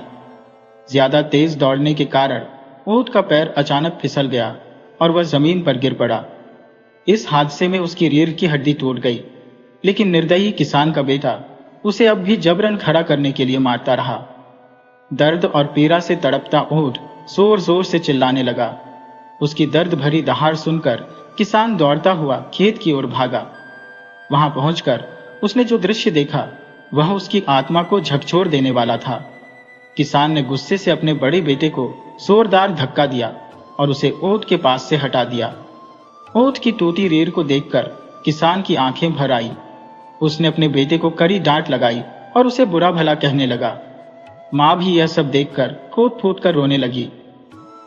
ज्यादा तेज दौड़ने के कारण ऊंट का पैर अचानक फिसल गया और वह जमीन पर गिर पड़ा। इस हादसे में उसकी रीढ़ की हड्डी टूट गई, लेकिन निर्दयी किसान का बेटा उसे अब भी जबरन खड़ा करने के लिए मारता रहा। दर्द और पीड़ा से तड़पता ऊंट जोर जोर से चिल्लाने लगा। उसकी दर्द भरी दहाड़ सुनकर किसान दौड़ता हुआ खेत की ओर भागा। वहां पहुंचकर उसने जो दृश्य देखा, वह उसकी आत्मा को झकझोर देने वाला था। किसान ने गुस्से से अपने बड़े बेटे को जोरदार धक्का दिया और उसे ऊंट के पास से हटा दिया। ऊंट की टूटी रीढ़ को देखकर किसान की आंखें भर आई। उसने अपने बेटे को कड़ी डांट लगाई और उसे बुरा भला कहने लगा। मां भी यह सब देखकर फूट फूट कर रोने लगी।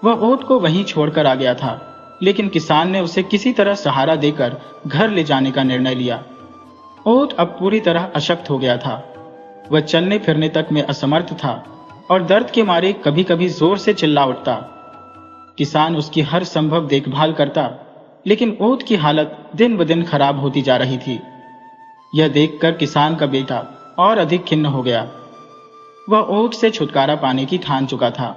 वह ऊंट को वहीं छोड़कर आ गया था, लेकिन किसान ने उसे किसी तरह सहारा देकर घर ले जाने का निर्णय लिया। ऊंट अब पूरी तरह अशक्त हो गया था। वह चलने फिरने तक में असमर्थ था और दर्द के मारे कभी कभी जोर से चिल्ला उठता। किसान उसकी हर संभव देखभाल करता, लेकिन ऊंट की हालत दिन ब दिन खराब होती जा रही थी। यह देखकर किसान का बेटा और अधिक खिन्न हो गया। वह ऊंट से छुटकारा पाने की ठान चुका था।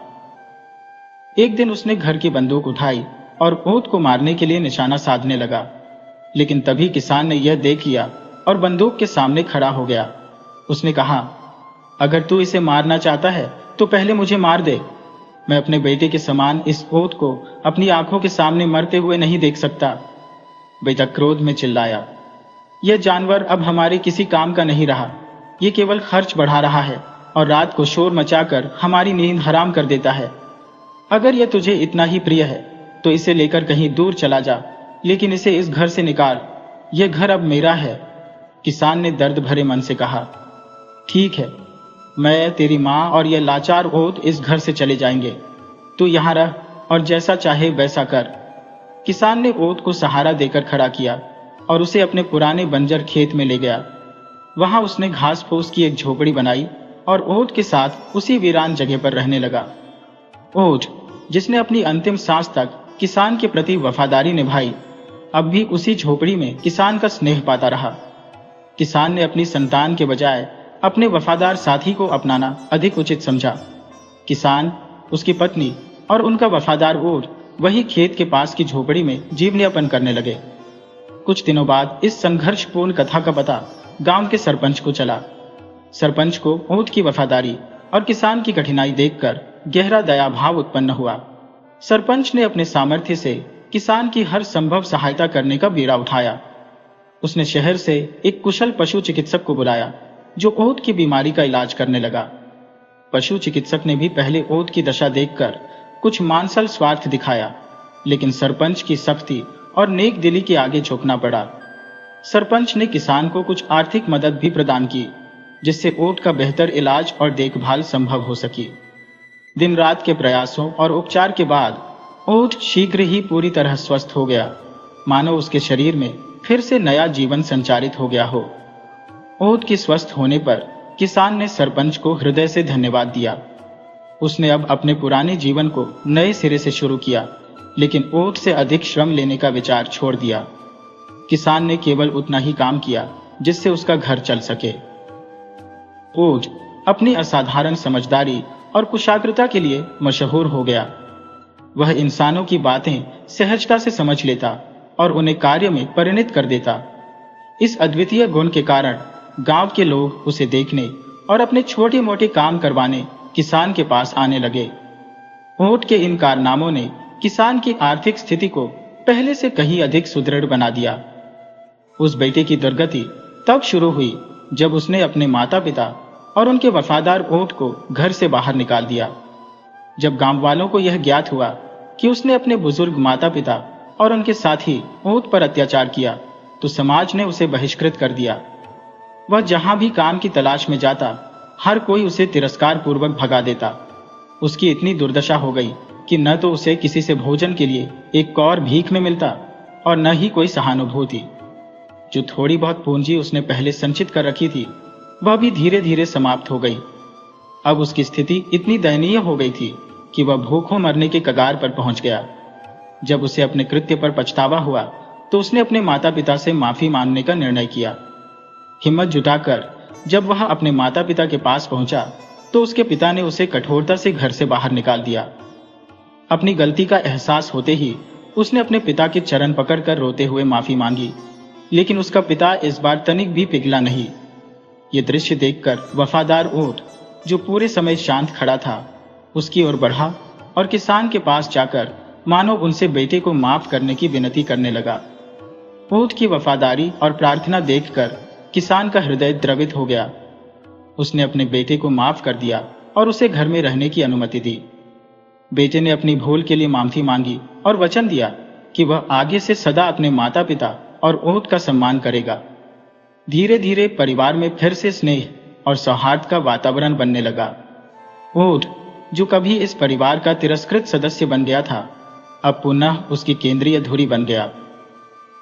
एक दिन उसने घर की बंदूक उठाई और ऊंट को मारने के लिए निशाना साधने लगा, लेकिन तभी किसान ने यह देख लिया और बंदूक के सामने खड़ा हो गया। उसने कहा, अगर तू इसे मारना चाहता है तो पहले मुझे मार दे। मैं अपने बेटे के समान इस ऊंट को अपनी आंखों के सामने मरते हुए नहीं देख सकता। बेटा क्रोध में चिल्लाया, यह जानवर अब हमारे किसी काम का नहीं रहा। यह केवल खर्च बढ़ा रहा है और रात को शोर मचाकर हमारी नींद हराम कर देता है। अगर यह तुझे इतना ही प्रिय है तो इसे लेकर कहीं दूर चला जा, लेकिन इसे इस घर से निकाल। यह घर अब मेरा है। किसान ने दर्द भरे मन से कहा, ठीक है, मैं, तेरी माँ और यह लाचार ऊंट इस घर से चले जाएंगे। तू यहां रह और जैसा चाहे वैसा कर। किसान ने ऊंट को सहारा देकर खड़ा किया और उसे अपने पुराने बंजर खेत में ले गया। वहां उसने घास फूस की एक झोपड़ी बनाई और ऊंट के साथ उसी वीरान जगह पर रहने लगा। ऊंट, जिसने अपनी अंतिम सांस तक किसान के प्रति वफादारी निभाई, अब भी उसी झोपड़ी में किसान का स्नेह पाता रहा। किसान ने अपनी संतान के बजाय अपने वफादार साथी को अपनाना अधिक उचित समझा। किसान, उसकी पत्नी और उनका वफादार ऊंट वही खेत के पास की झोपड़ी में जीवनयापन करने लगे। कुछ दिनों बाद इस संघर्षपूर्ण कथा का पता गांव के सरपंच को चला। सरपंच को ऊंट की वफादारी और किसान की कठिनाई देखकर गहरा दया भाव उत्पन्न हुआ। सरपंच ने अपने सामर्थ्य से किसान की हर संभव सहायता करने का बीड़ा उठाया। उसने शहर से एक कुशल पशु चिकित्सक को बुलाया जो ऊंट की बीमारी का इलाज करने लगा। पशु चिकित्सक ने भी पहले ऊंट की दशा देखकर कुछ मानसल स्वार्थ दिखाया, लेकिन सरपंच की सख्ती और नेक दिली के आगे झुकना पड़ा। सरपंच ने किसान को कुछ आर्थिक मदद भी प्रदान की, जिससे ऊंट का बेहतर इलाज और देखभाल संभव हो सकी। दिन रात के प्रयासों और उपचार के बाद ऊंट शीघ्र ही पूरी तरह स्वस्थ हो गया, मानो उसके शरीर में फिर से नया जीवन संचारित हो गया हो। ऊंट के स्वस्थ होने पर किसान ने सरपंच को हृदय से धन्यवाद दिया। उसने अब अपने पुराने जीवन को नए सिरे से शुरू किया, लेकिन ऊंट से अधिक श्रम लेने का विचार छोड़ दिया। किसान ने केवल उतना ही काम किया जिससे उसका घर चल सके। ऊंट अपनी असाधारण समझदारी और कुशाग्रता के लिए मशहूर हो गया। वह इंसानों की बातें सहजता से समझ लेता और उन्हें कार्य में परिणत कर देता। इस अद्वितीय गुण के कारण गांव के लोग उसे देखने और अपने छोटे मोटे काम करवाने किसान के पास आने लगे। ऊंट के इन कारनामों ने किसान की आर्थिक स्थिति को पहले से कहीं अधिक सुदृढ़ बना दिया। उस बेटे की दुर्गति तब शुरू हुई जब उसने अपने माता पिता और उनके वफादार ऊंट को घर से बाहर निकाल दिया। जब गांव वालों को यह ज्ञात हुआ कि उसने अपने बुजुर्ग माता पिता और उनके साथी ऊंट पर अत्याचार किया, तो समाज ने उसे बहिष्कृत कर दिया। वह जहां भी काम की तलाश में जाता, हर कोई उसे तिरस्कार पूर्वक भगा देता। उसकी इतनी दुर्दशा हो गई कि न तो उसे किसी से भोजन के लिए एक कौर भीख में मिलता और न ही कोई सहानुभूति। जो थोड़ी बहुत पूंजी उसने पहले संचित कर रखी थी, वह भी धीरे धीरे समाप्त हो गई। अब उसकी स्थिति इतनी दयनीय हो गई थी कि वह भूखों मरने के कगार पर पहुंच गया। जब उसे अपने कृत्य पर पछतावा हुआ, तो उसने अपने माता पिता से माफी मांगने का निर्णय किया। हिम्मत जुटाकर जब वह अपने माता पिता के पास पहुंचा, तो उसके पिता ने उसे कठोरता से घर से बाहर निकाल दिया। अपनी गलती का एहसास होते ही उसने अपने पिता के चरण पकड़कर रोते हुए माफी मांगी, लेकिन उसका पिता इस बार तनिक भी पिघला नहीं। ये दृश्य देखकर वफादार ऊंट, जो पूरे समय शांत खड़ा था, उसकी ओर बढ़ा और किसान के पास जाकर मानो उनसे बेटे को माफ करने की विनती करने लगा। ऊंट की वफादारी और प्रार्थना देखकर किसान का हृदय द्रवित हो गया। उसने अपने बेटे को माफ कर दिया और उसे घर में रहने की अनुमति दी। बेटे ने अपनी भूल के लिए माफी मांगी और वचन दिया कि वह आगे से सदा अपने माता पिता और ऊंट का सम्मान करेगा। धीरे धीरे परिवार में फिर से स्नेह और सौहार्द का वातावरण बनने लगा। ऊंट, जो कभी इस परिवार का तिरस्कृत सदस्य बन गया था, अब पुनः उसकी केंद्रीय धुरी बन गया।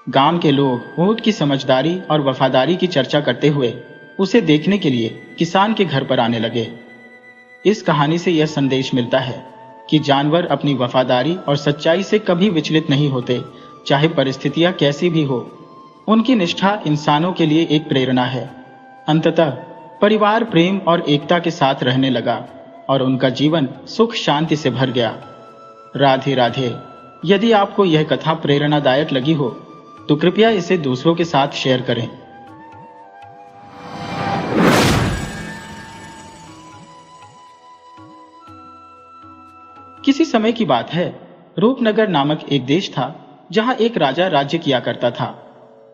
गांव के लोग ऊंट की समझदारी और वफादारी की चर्चा करते हुए उसे देखने के लिए किसान के घर पर आने लगे। इस कहानी से यह संदेश मिलता है कि जानवर अपनी वफादारी और सच्चाई से कभी विचलित नहीं होते, चाहे परिस्थितियां कैसी भी हो। उनकी निष्ठा इंसानों के लिए एक प्रेरणा है। अंततः परिवार प्रेम और एकता के साथ रहने लगा और उनका जीवन सुख शांति से भर गया। राधे राधे। यदि आपको यह कथा प्रेरणादायक लगी हो तो कृपया इसे दूसरों के साथ शेयर करें। किसी समय की बात है, रूपनगर नामक एक देश था जहां एक राजा राज्य किया करता था।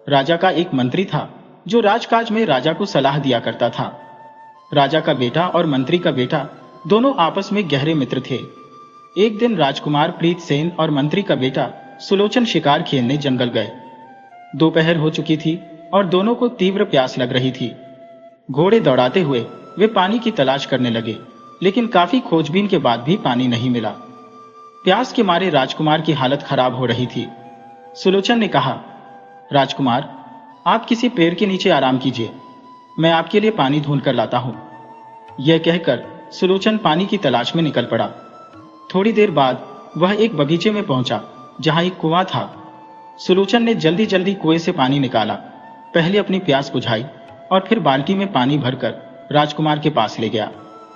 राजा का एक मंत्री था जो राजकाज में राजा को सलाह दिया करता था। राजा का बेटा और मंत्री का बेटा दोनों आपस में गहरे मित्र थे। एक दिन राजकुमार प्रीतसेन और मंत्री का बेटा सुलोचन शिकार खेलने जंगल गए। दोपहर हो चुकी थी और दोनों को तीव्र प्यास लग रही थी। घोड़े दौड़ाते हुए वे पानी की तलाश करने लगे, लेकिन काफी खोजबीन के बाद भी पानी नहीं मिला। प्यास के मारे राजकुमार की हालत खराब हो रही थी। सुलोचन ने कहा, राजकुमार, आप किसी पेड़ के नीचे आराम कीजिए, मैं आपके लिए पानी ढूंढ कर लाता हूं। यह कहकर सुलोचन पानी की तलाश में निकल पड़ा। थोड़ी देर बाद वह एक बगीचे में पहुंचा जहां एक कुआं था। सुलोचन ने जल्दी जल्दी कुएं से पानी निकाला, पहले अपनी प्यास बुझाई और फिर बाल्टी में पानी भरकर राजकुमार के पास ले गया।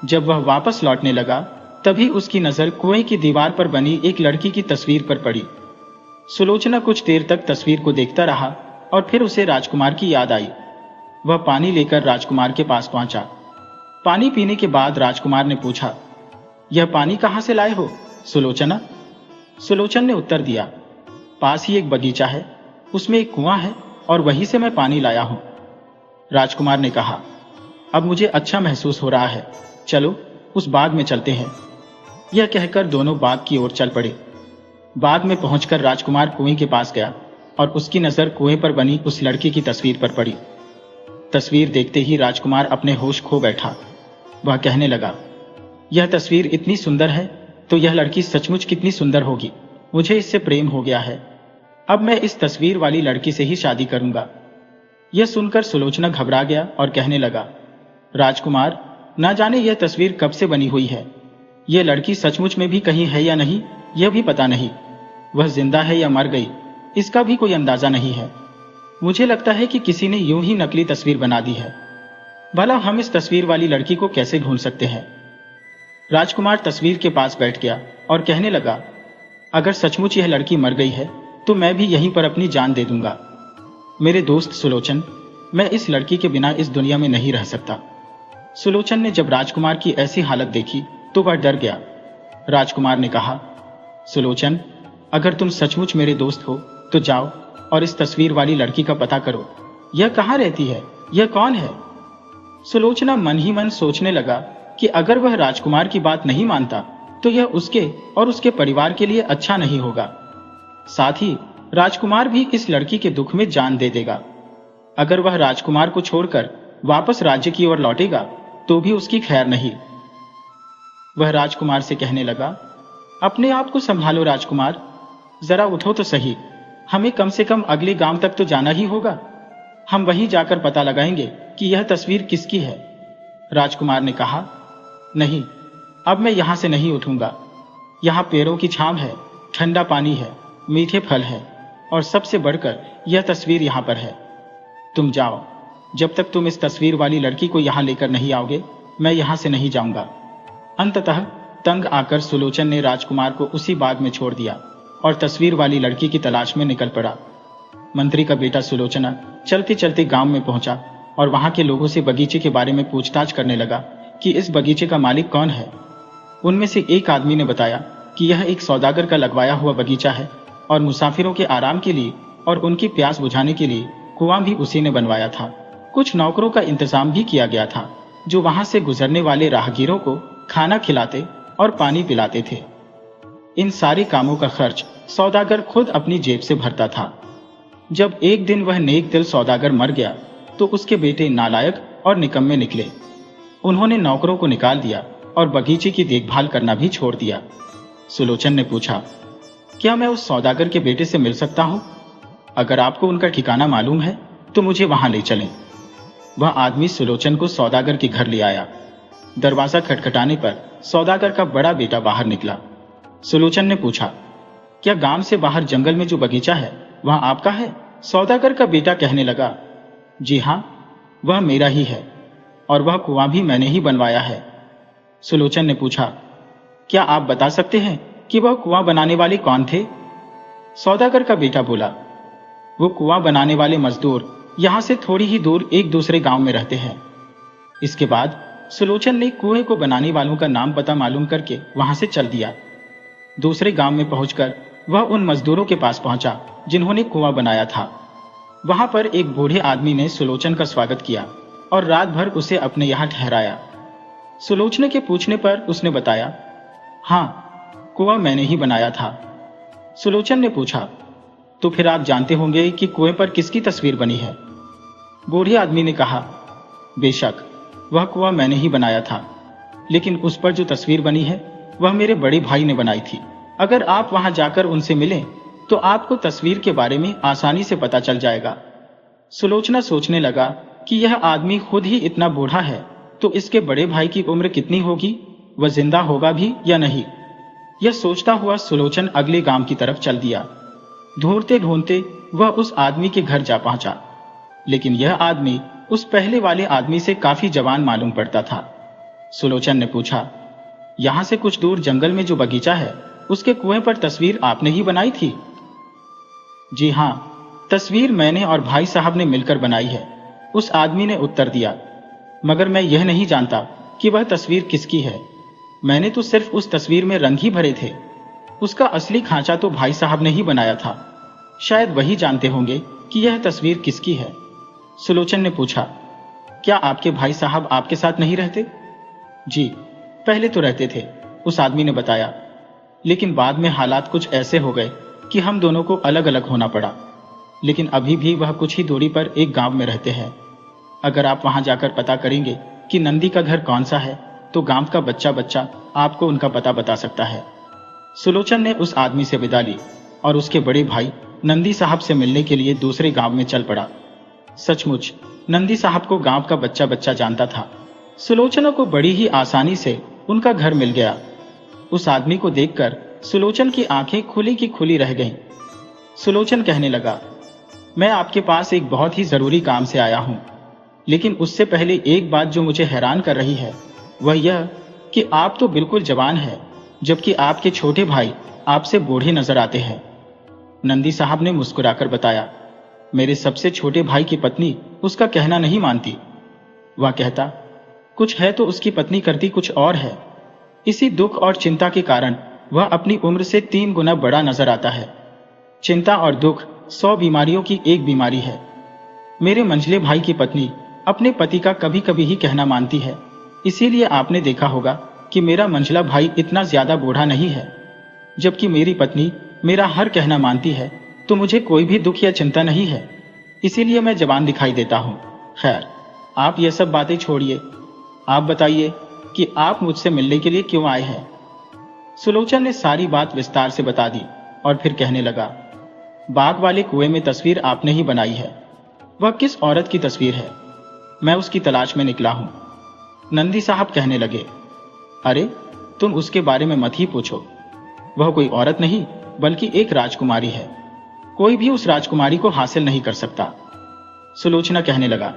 जब वह वापस लौटने लगा, तभी उसकी नजर कुएं की दीवार पर बनी एक लड़की की तस्वीर पर पड़ी। सुलोचना कुछ देर तक तस्वीर को देखता रहा और फिर उसे राजकुमार की याद आई। वह पानी लेकर राजकुमार के पास पहुंचा। पानी पीने के बाद राजकुमार ने पूछा, यह पानी कहां से लाए हो सुलोचना? सुलोचन ने उत्तर दिया, पास ही एक बगीचा है, उसमें एक कुआं है और वहीं से मैं पानी लाया हूं। राजकुमार ने कहा, अब मुझे अच्छा महसूस हो रहा है, चलो उस बाग में चलते हैं। यह कहकर दोनों बाग की ओर चल पड़े। बाग में पहुंचकर राजकुमार कुएं के पास गया और उसकी नजर कुएं पर बनी उस लड़की की तस्वीर पर पड़ी। तस्वीर देखते ही राजकुमार अपने होश खो बैठा। वह कहने लगा, यह तस्वीर इतनी सुंदर है तो यह लड़की सचमुच कितनी सुंदर होगी। मुझे इससे प्रेम हो गया है। अब मैं इस तस्वीर वाली लड़की से ही शादी करूंगा। यह सुनकर सुलोचना घबरा गया और कहने लगा, राजकुमार, ना जाने यह तस्वीर कब से बनी हुई है। यह लड़की सचमुच में भी कहीं है या नहीं, यह भी पता नहीं। वह जिंदा है या मर गई, इसका भी कोई अंदाजा नहीं है। मुझे लगता है कि किसी ने यूं ही नकली तस्वीर बना दी है। भला हम इस तस्वीर वाली लड़की को कैसे ढूंढ सकते हैं? राजकुमार तस्वीर के पास बैठ गया और कहने लगा, अगर सचमुच यह लड़की मर गई है तो मैं भी यहीं पर अपनी जान दे दूंगा। मेरे दोस्त सुलोचन, मैं इस लड़की के बिना इस दुनिया में नहीं रह सकता। सुलोचन ने जब राजकुमार की ऐसी हालत देखी तो वह डर गया। राजकुमार ने कहा, सुलोचन, अगर तुम सचमुच मेरे दोस्त हो तो जाओ और इस तस्वीर वाली लड़की का पता करो। यह कहाँ रहती है? यह कौन है? सुलोचना मन ही मन सोचने लगा कि अगर वह राजकुमार की बात नहीं मानता तो यह उसके और उसके परिवार के लिए अच्छा नहीं होगा। साथ ही राजकुमार भी इस लड़की के दुख में जान दे देगा। अगर वह राजकुमार को छोड़कर वापस राज्य की ओर लौटेगा तो भी उसकी खैर नहीं। वह राजकुमार से कहने लगा, अपने आप को संभालो राजकुमार, जरा उठो तो सही। हमें कम से कम अगले गांव तक तो जाना ही होगा। हम वहीं जाकर पता लगाएंगे कि यह तस्वीर किसकी है। राजकुमार ने कहा, नहीं, अब मैं यहां से नहीं उठूंगा। यहां पेड़ों की छांव है, ठंडा पानी है, मीठे फल है और सबसे बढ़कर यह तस्वीर यहां पर है। तुम जाओ, जब तक तुम इस तस्वीर वाली लड़की को यहां लेकर नहीं आओगे मैं यहां से नहीं जाऊंगा। अंततः तंग आकर सुलोचन ने राजकुमार को उसी बाग में छोड़ दिया और तस्वीर वाली लड़की की तलाश में निकल पड़ा। मंत्री का बेटा सुलोचना चलते चलते गांव में पहुंचा और वहां के लोगों से बगीचे के बारे में पूछताछ करने लगा कि इस बगीचे का मालिक कौन है। उनमें से एक आदमी ने बताया कि यह एक सौदागर का लगवाया हुआ बगीचा है और मुसाफिरों के आराम के लिए और उनकी प्यास बुझाने के लिए कुआं भी उसी ने बनवाया था। कुछ नौकरों का इंतजाम भी किया गया था जो वहां से गुजरने वाले राहगीरों को खाना खिलाते और पानी पिलाते थे। इन सारे कामों का खर्च सौदागर खुद अपनी जेब से भरता था। जब एक दिन वह नेक दिल सौदागर मर गया तो उसके बेटे नालायक और निकम्मे निकले। उन्होंने नौकरों को निकाल दिया और बगीचे की देखभाल करना भी छोड़ दिया। सुलोचन ने पूछा, क्या मैं उस सौदागर के बेटे से मिल सकता हूं? अगर आपको उनका ठिकाना मालूम है तो मुझे वहां ले चलें। वह आदमी सुलोचन को सौदागर के घर ले आया। दरवाजा खटखटाने पर सौदागर का बड़ा बेटा बाहर निकला। सुलोचन ने पूछा, क्या गांव से बाहर जंगल में जो बगीचा है वह आपका है? सौदागर का बेटा कहने लगा, जी हां, वह मेरा ही है और वह कुआं भी मैंने ही बनवाया है। सुलोचन ने पूछा, क्या आप बता सकते हैं कि वह कुआं बनाने वाले कौन थे? सौदागर का बेटा बोला, वो कुआं बनाने वाले मजदूर यहां से थोड़ी ही दूर एक दूसरे गांव में रहते हैं। इसके बाद सुलोचन ने कुएं को बनाने वालों का नाम पता मालूम करके वहां से चल दिया। दूसरे गांव में पहुंचकर वह उन मजदूरों के पास पहुंचा जिन्होंने कुआं बनाया था। वहां पर एक बूढ़े आदमी ने सुलोचन का स्वागत किया और रात भर उसे अपने यहां ठहराया। सुलोचना के पूछने पर उसने बताया, हां, कुआं मैंने ही बनाया था। सुलोचन ने पूछा, तो फिर आप जानते होंगे कि कुएं पर किसकी तस्वीर बनी है? बूढ़े आदमी ने कहा, बेशक, वह कुआं मैंने ही बनाया था, लेकिन उस पर जो तस्वीर बनी है वह मेरे बड़े भाई ने बनाई थी। अगर आप वहां जाकर उनसे मिलें तो आपको तस्वीर के बारे में आसानी से पता चल जाएगा। सुलोचना सोचने लगा कि यह आदमी खुद ही इतना बूढ़ा है तो इसके बड़े भाई की उम्र कितनी होगी, वह जिंदा होगा भी या नहीं। यह सोचता हुआ सुलोचन अगले गांव की तरफ चल दिया। ढूंढते ढूंढते वह उस आदमी के घर जा पहुंचा, लेकिन यह आदमी उस पहले वाले आदमी से काफी जवान मालूम पड़ता था। सुलोचन ने पूछा, यहां से कुछ दूर जंगल में जो बगीचा है उसके कुएं पर तस्वीर आपने ही बनाई थी? जी हां, तस्वीर मैंने और भाई साहब ने मिलकर बनाई है, उस आदमी ने उत्तर दिया। मगर मैं यह नहीं जानता कि वह तस्वीर किसकी है। मैंने तो सिर्फ उस तस्वीर में रंग ही भरे थे। उसका असली खांचा तो भाई साहब ने ही बनाया था। शायद वही जानते होंगे कि यह तस्वीर किसकी है। सुलोचन ने पूछा, क्या आपके भाई साहब आपके साथ नहीं रहते? जी, पहले तो रहते थे, उस आदमी ने बताया, लेकिन बाद में हालात कुछ ऐसे हो गए कि हम दोनों को अलग अलग होना पड़ा। लेकिन अभी भी वह कुछ ही दूरी पर एक गांव में रहते हैं। अगर आप वहां जाकर पता करेंगे कि नंदी का घर कौन सा है, तो गांव का बच्चा बच्चा आपको उनका पता बता सकता है। सुलोचन ने उस आदमी से विदा ली और उसके बड़े भाई नंदी साहब से मिलने के लिए दूसरे गांव में चल पड़ा। सचमुच नंदी साहब को गांव का बच्चा बच्चा जानता था। सुलोचना को बड़ी ही आसानी से उनका घर मिल गया। उस आदमी को देखकर सुलोचन की आंखें खुली की खुली रह गईं। सुलोचन कहने लगा, मैं आपके पास एक बहुत ही जरूरी काम से आया हूं, लेकिन उससे पहले एक बात जो मुझे हैरान कर रही है वह यह कि आप तो बिल्कुल जवान हैं, जबकि आपके छोटे भाई आपसे बूढ़े नजर आते हैं। नंदी साहब ने मुस्कुराकर बताया, मेरे सबसे छोटे भाई की पत्नी उसका कहना नहीं मानती। वह कहता, कुछ है तो उसकी पत्नी करती कुछ और है। इसी दुख और चिंता के कारण वह अपनी उम्र से 3 गुना बड़ा नजर आता है। चिंता और दुख 100 बीमारियों की एक बीमारी है। मेरे मंझले भाई की पत्नी अपने पति का कभी कभी ही कहना मानती है, इसीलिए आपने देखा होगा कि मेरा मंझला भाई इतना ज्यादा बूढ़ा नहीं है। जबकि मेरी पत्नी मेरा हर कहना मानती है, तो मुझे कोई भी दुख या चिंता नहीं है, इसीलिए मैं जवान दिखाई देता हूं। खैर, आप ये सब बातें छोड़िए, आप बताइए कि आप मुझसे मिलने के लिए क्यों आए हैं। सुलोचन ने सारी बात विस्तार से बता दी और फिर कहने लगा, बाग वाले कुएं में तस्वीर आपने ही बनाई है। वह किस औरत की तस्वीर है? मैं उसकी तलाश में निकला हूं। नंदी साहब कहने लगे, अरे तुम उसके बारे में मत ही पूछो। वह कोई औरत नहीं बल्कि एक राजकुमारी है। कोई भी उस राजकुमारी को हासिल नहीं कर सकता। सुलोचना कहने लगा,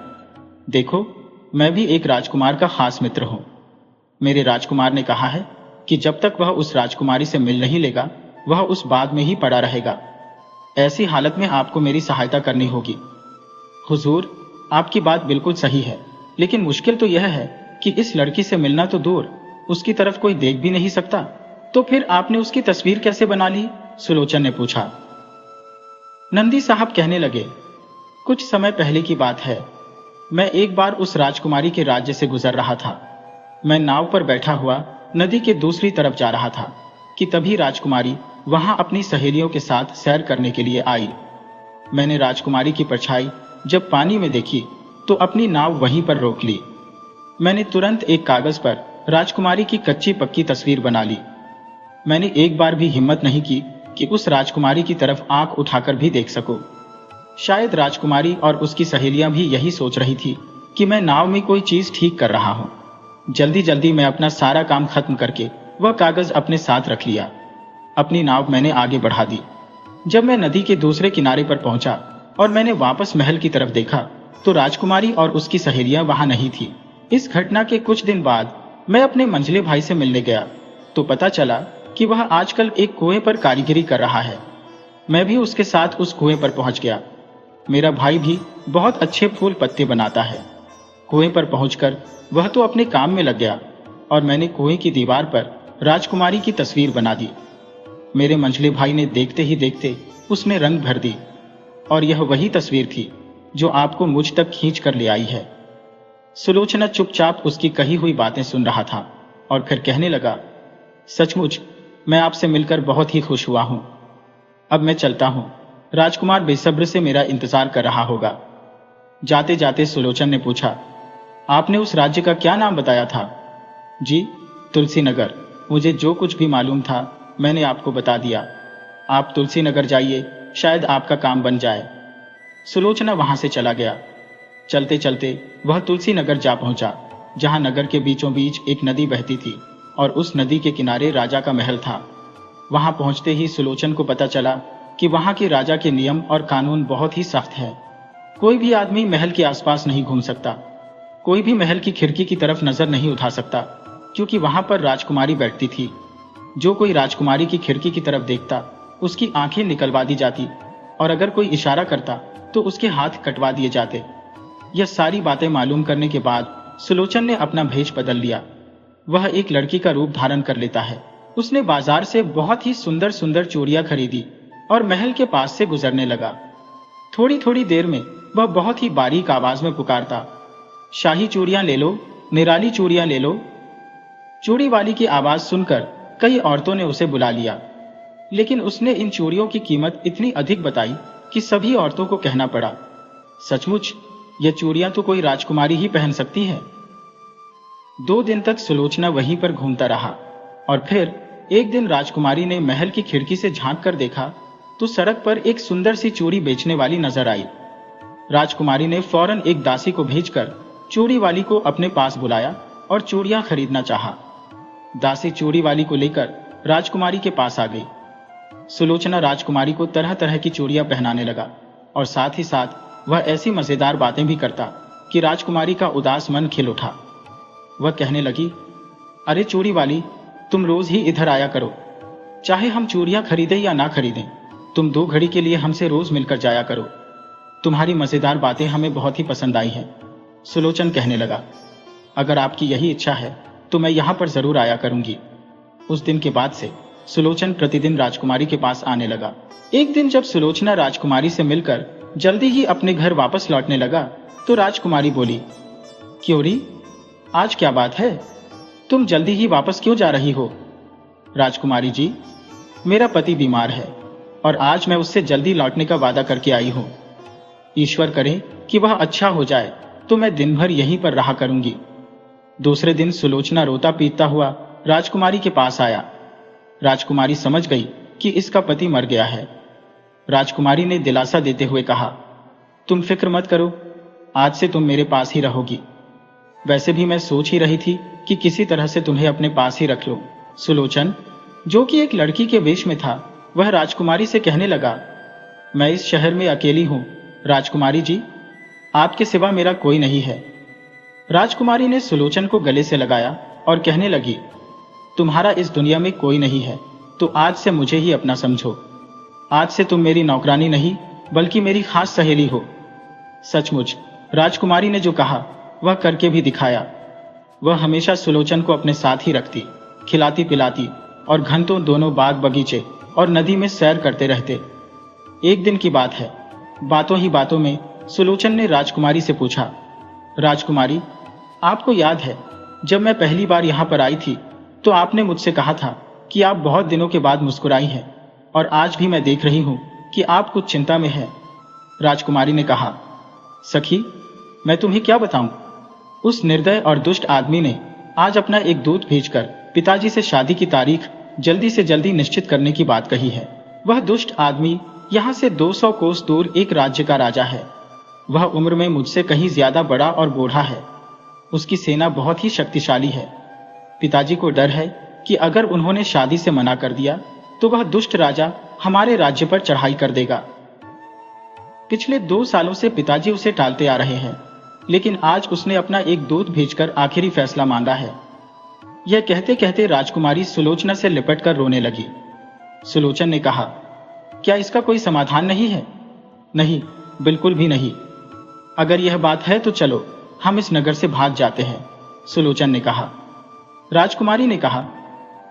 देखो, मैं भी एक राजकुमार का खास मित्र हूं। मेरे राजकुमार ने कहा है कि जब तक वह उस राजकुमारी से मिल नहीं लेगा, वह उस बाग में ही पड़ा रहेगा। ऐसी हालत में आपको मेरी सहायता करनी होगी। हुजूर, आपकी बात बिल्कुल सही है, लेकिन मुश्किल तो यह है कि इस लड़की से मिलना तो दूर, उसकी तरफ कोई देख भी नहीं सकता। तो फिर आपने उसकी तस्वीर कैसे बना ली? सुलोचन ने पूछा। नंदी साहब कहने लगे, कुछ समय पहले की बात है। मैं एक बार उस राजकुमारी के राज्य से गुजर रहा था। मैं नाव पर बैठा हुआ नदी के दूसरी तरफ जा रहा था कि तभी राजकुमारी वहां अपनी सहेलियों के साथ सैर करने के लिए आई। मैंने राजकुमारी की परछाई जब पानी में देखी तो अपनी नाव वहीं पर रोक ली। मैंने तुरंत एक कागज पर राजकुमारी की कच्ची पक्की तस्वीर बना ली। मैंने एक बार भी हिम्मत नहीं की कि उस राजकुमारी की तरफ आंख उठाकर भी देख सकूं। शायद राजकुमारी और उसकी सहेलियां भी यही सोच रही थी कि मैं नाव में कोई चीज ठीक कर रहा हूं। जल्दी जल्दी मैं अपना सारा काम खत्म करके वह कागज अपने साथ रख लिया। अपनी नाव मैंने आगे बढ़ा दी। जब मैं नदी के दूसरे किनारे पर पहुंचा और मैंने वापस महल की तरफ देखा तो राजकुमारी और उसकी सहेलियां वहां नहीं थी। इस घटना के कुछ दिन बाद मैं अपने मंझले भाई से मिलने गया तो पता चला कि वह आजकल एक कुएं पर कारीगरी कर रहा है। मैं भी उसके साथ उस कुएं पर पहुंच गया। मेरा भाई भी बहुत अच्छे फूल पत्ते बनाता है। कुएं पर पहुंचकर वह तो अपने काम में लग गया और मैंने कुएं की दीवार पर राजकुमारी की तस्वीर बना दी। मेरे मंझले भाई ने देखते ही देखते उसमें रंग भर दी और यह वही तस्वीर थी जो आपको मुझ तक खींच कर ले आई है। सुलोचना चुपचाप उसकी कही हुई बातें सुन रहा था और फिर कहने लगा, सचमुच मैं आपसे मिलकर बहुत ही खुश हुआ हूं। अब मैं चलता हूं। राजकुमार बेसब्र से मेरा इंतजार कर रहा होगा। जाते जाते सुलोचन ने पूछा, आपने उस राज्य का क्या नाम बताया था? जी, तुलसी नगर। मुझे जो कुछ भी मालूम था मैंने आपको बता दिया। आप तुलसी नगर जाइए, शायद आपका काम बन जाए। सुलोचना वहां से चला गया। चलते चलते वह तुलसी नगर जा पहुंचा, जहां नगर के बीचों बीच एक नदी बहती थी और उस नदी के किनारे राजा का महल था। वहां पहुंचते ही सुलोचन को पता चला कि वहां के राजा के नियम और कानून बहुत ही सख्त है। कोई भी आदमी महल के आसपास नहीं घूम सकता। कोई भी महल की खिड़की की तरफ नजर नहीं उठा सकता, क्योंकि वहां पर राजकुमारी बैठती थी। जो कोई राजकुमारी की खिड़की की तरफ देखता उसकी आंखें निकलवा दी जाती और अगर कोई इशारा करता तो उसके हाथ कटवा दिए जाते। यह सारी बातें मालूम करने के बाद सुलोचन ने अपना भेष बदल लिया। वह एक लड़की का रूप धारण कर लेता है। उसने बाजार से बहुत ही सुंदर सुंदर चूड़ियां खरीदी और महल के पास से गुजरने लगा। थोड़ी थोड़ी देर में वह बहुत ही बारीक आवाज में पुकारता, शाही चूड़ियां ले लो, निराली चूड़ियां ले लो। चूड़ी वाली की आवाज सुनकर कई औरतों ने उसे बुला लिया, लेकिन उसने इन चूड़ियों की कीमत इतनी अधिक बताई कि सभी औरतों को कहना पड़ा, सचमुच ये चूड़ियां तो कोई राजकुमारी ही पहन सकती है। 2 दिन तक सुलोचना वहीं पर घूमता रहा और फिर एक दिन राजकुमारी ने महल की खिड़की से झांक कर देखा तो सड़क पर एक सुंदर सी चूड़ी बेचने वाली नजर आई। राजकुमारी ने फौरन एक दासी को भेजकर चूड़ी वाली को अपने पास बुलाया और चूड़ियां खरीदना चाहा। दासी चूड़ी वाली को लेकर राजकुमारी के पास आ गई। सुलोचना राजकुमारी को तरह तरह की चूड़ियां पहनाने लगा और साथ ही साथ वह ऐसी मजेदार बातें भी करता कि राजकुमारी का उदास मन खिल उठा। वह कहने लगी, अरे चूड़ी वाली, तुम रोज ही इधर आया करो, चाहे हम चूड़ियां खरीदें या ना खरीदें, तुम 2 घड़ी के लिए हमसे रोज मिलकर जाया करो। तुम्हारी मजेदार बातें हमें बहुत ही पसंद आई हैं। सुलोचन कहने लगा, अगर आपकी यही इच्छा है तो मैं यहाँ पर जरूर आया करूंगी। उस दिन के बाद से सुलोचन प्रतिदिन राजकुमारी के पास आने लगा। एक दिन जब सुलोचना राजकुमारी से मिलकर जल्दी ही अपने घर वापस लौटने लगा तो राजकुमारी बोली, क्योरी, आज क्या बात है, तुम जल्दी ही वापस क्यों जा रही हो? राजकुमारी जी, मेरा पति बीमार है और आज मैं उससे जल्दी लौटने का वादा करके आई हूँ। ईश्वर करे कि वह अच्छा हो जाए तो मैं दिन भर यहीं पर रहा करूंगी। दूसरे दिन सुलोचना रोता पीटता हुआ राजकुमारी के पास आया। राजकुमारी समझ गई कि इसका पति मर गया है। राजकुमारी ने दिलासा देते हुए कहा, तुम फिक्र मत करो, आज से तुम मेरे पास ही रहोगी। वैसे भी मैं सोच ही रही थी कि किसी तरह से तुम्हें अपने पास ही रख लो। सुलोचन, जो कि एक लड़की के वेश में था, वह राजकुमारी से कहने लगा, मैं इस शहर में अकेली हूं। राजकुमारी जी, आपके सिवा मेरा कोई नहीं है। राजकुमारी ने सुलोचन को गले से लगाया और कहने लगी, तुम्हारा इस दुनिया में कोई नहीं है, तो आज से मुझे ही अपना समझो। आज से तुम मेरी नौकरानी नहीं बल्कि मेरी खास सहेली हो। सचमुच राजकुमारी ने जो कहा वह करके भी दिखाया। वह हमेशा सुलोचन को अपने साथ ही रखती, खिलाती पिलाती और घंटों दोनों बाग बगीचे और नदी में सैर करते रहते। एक दिन की बात है, बातों ही बातों में सुलोचन ने राजकुमारी से पूछा, राजकुमारी, आपको याद है जब मैं पहली बार यहाँ पर आई थी तो आपने मुझसे कहा था कि आप बहुत दिनों के बाद मुस्कुराई हैं और आज भी मैं देख रही हूँ कि आप कुछ चिंता में हैं। राजकुमारी ने कहा, सखी, मैं तुम्हें क्या बताऊं? उस निर्दय और दुष्ट आदमी ने आज अपना एक दूत भेजकर पिताजी से शादी की तारीख जल्दी से जल्दी निश्चित करने की बात कही है। वह दुष्ट आदमी यहाँ से 200 कोस दूर एक राज्य का राजा है। वह उम्र में मुझसे कहीं ज्यादा बड़ा और बूढ़ा है। उसकी सेना बहुत ही शक्तिशाली है। पिताजी को डर है कि अगर उन्होंने शादी से मना कर दिया तो वह दुष्ट राजा हमारे राज्य पर चढ़ाई कर देगा। पिछले 2 सालों से पिताजी उसे टालते आ रहे हैं, लेकिन आज उसने अपना एक दूत भेजकर आखिरी फैसला मांगा है। यह कहते कहते राजकुमारी सुलोचना से लिपटकर रोने लगी। सुलोचन ने कहा, क्या इसका कोई समाधान नहीं है? नहीं, बिल्कुल भी नहीं। अगर यह बात है तो चलो हम इस नगर से भाग जाते हैं, सुलोचन ने कहा। राजकुमारी ने कहा,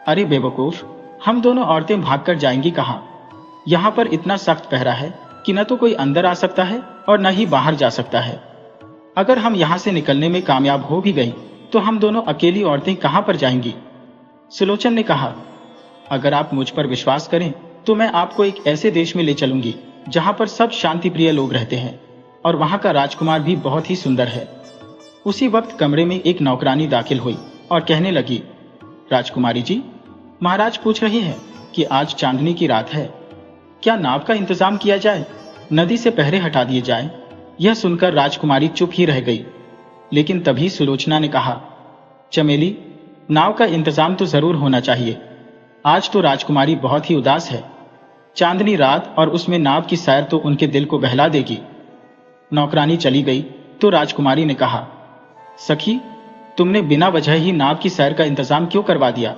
अरे बेवकूफ, हम दोनों औरतें भागकर जाएंगी कहां? यहां पर इतना सख्त पहरा है कि न तो कोई अंदर आ सकता है और न ही बाहर जा सकता है। अगर हम यहां से निकलने में कामयाब हो भी गई तो हम दोनों अकेली औरतें कहां पर जाएंगी? सुलोचन ने कहा, अगर आप मुझ पर विश्वास करें तो मैं आपको एक ऐसे देश में ले चलूंगी जहां पर सब शांति प्रिय लोग रहते हैं और वहां का राजकुमार भी बहुत ही सुंदर है। उसी वक्त कमरे में एक नौकरानी दाखिल हुई और कहने लगी, राजकुमारी जी, महाराज पूछ रहे हैं कि आज चांदनी की रात है, क्या नाव का इंतजाम किया जाए, नदी से पहरे हटा दिए जाएं? यह सुनकर राजकुमारी चुप ही रह गई। लेकिन तभी सुलोचना ने कहा, चमेली, नाव का इंतजाम तो जरूर होना चाहिए। आज तो राजकुमारी बहुत ही उदास है। चांदनी रात और उसमें नाव की सैर तो उनके दिल को बहला देगी। नौकरानी चली गई तो राजकुमारी ने कहा, सखी, तुमने बिना वजह ही नाव की सैर का इंतजाम क्यों करवा दिया?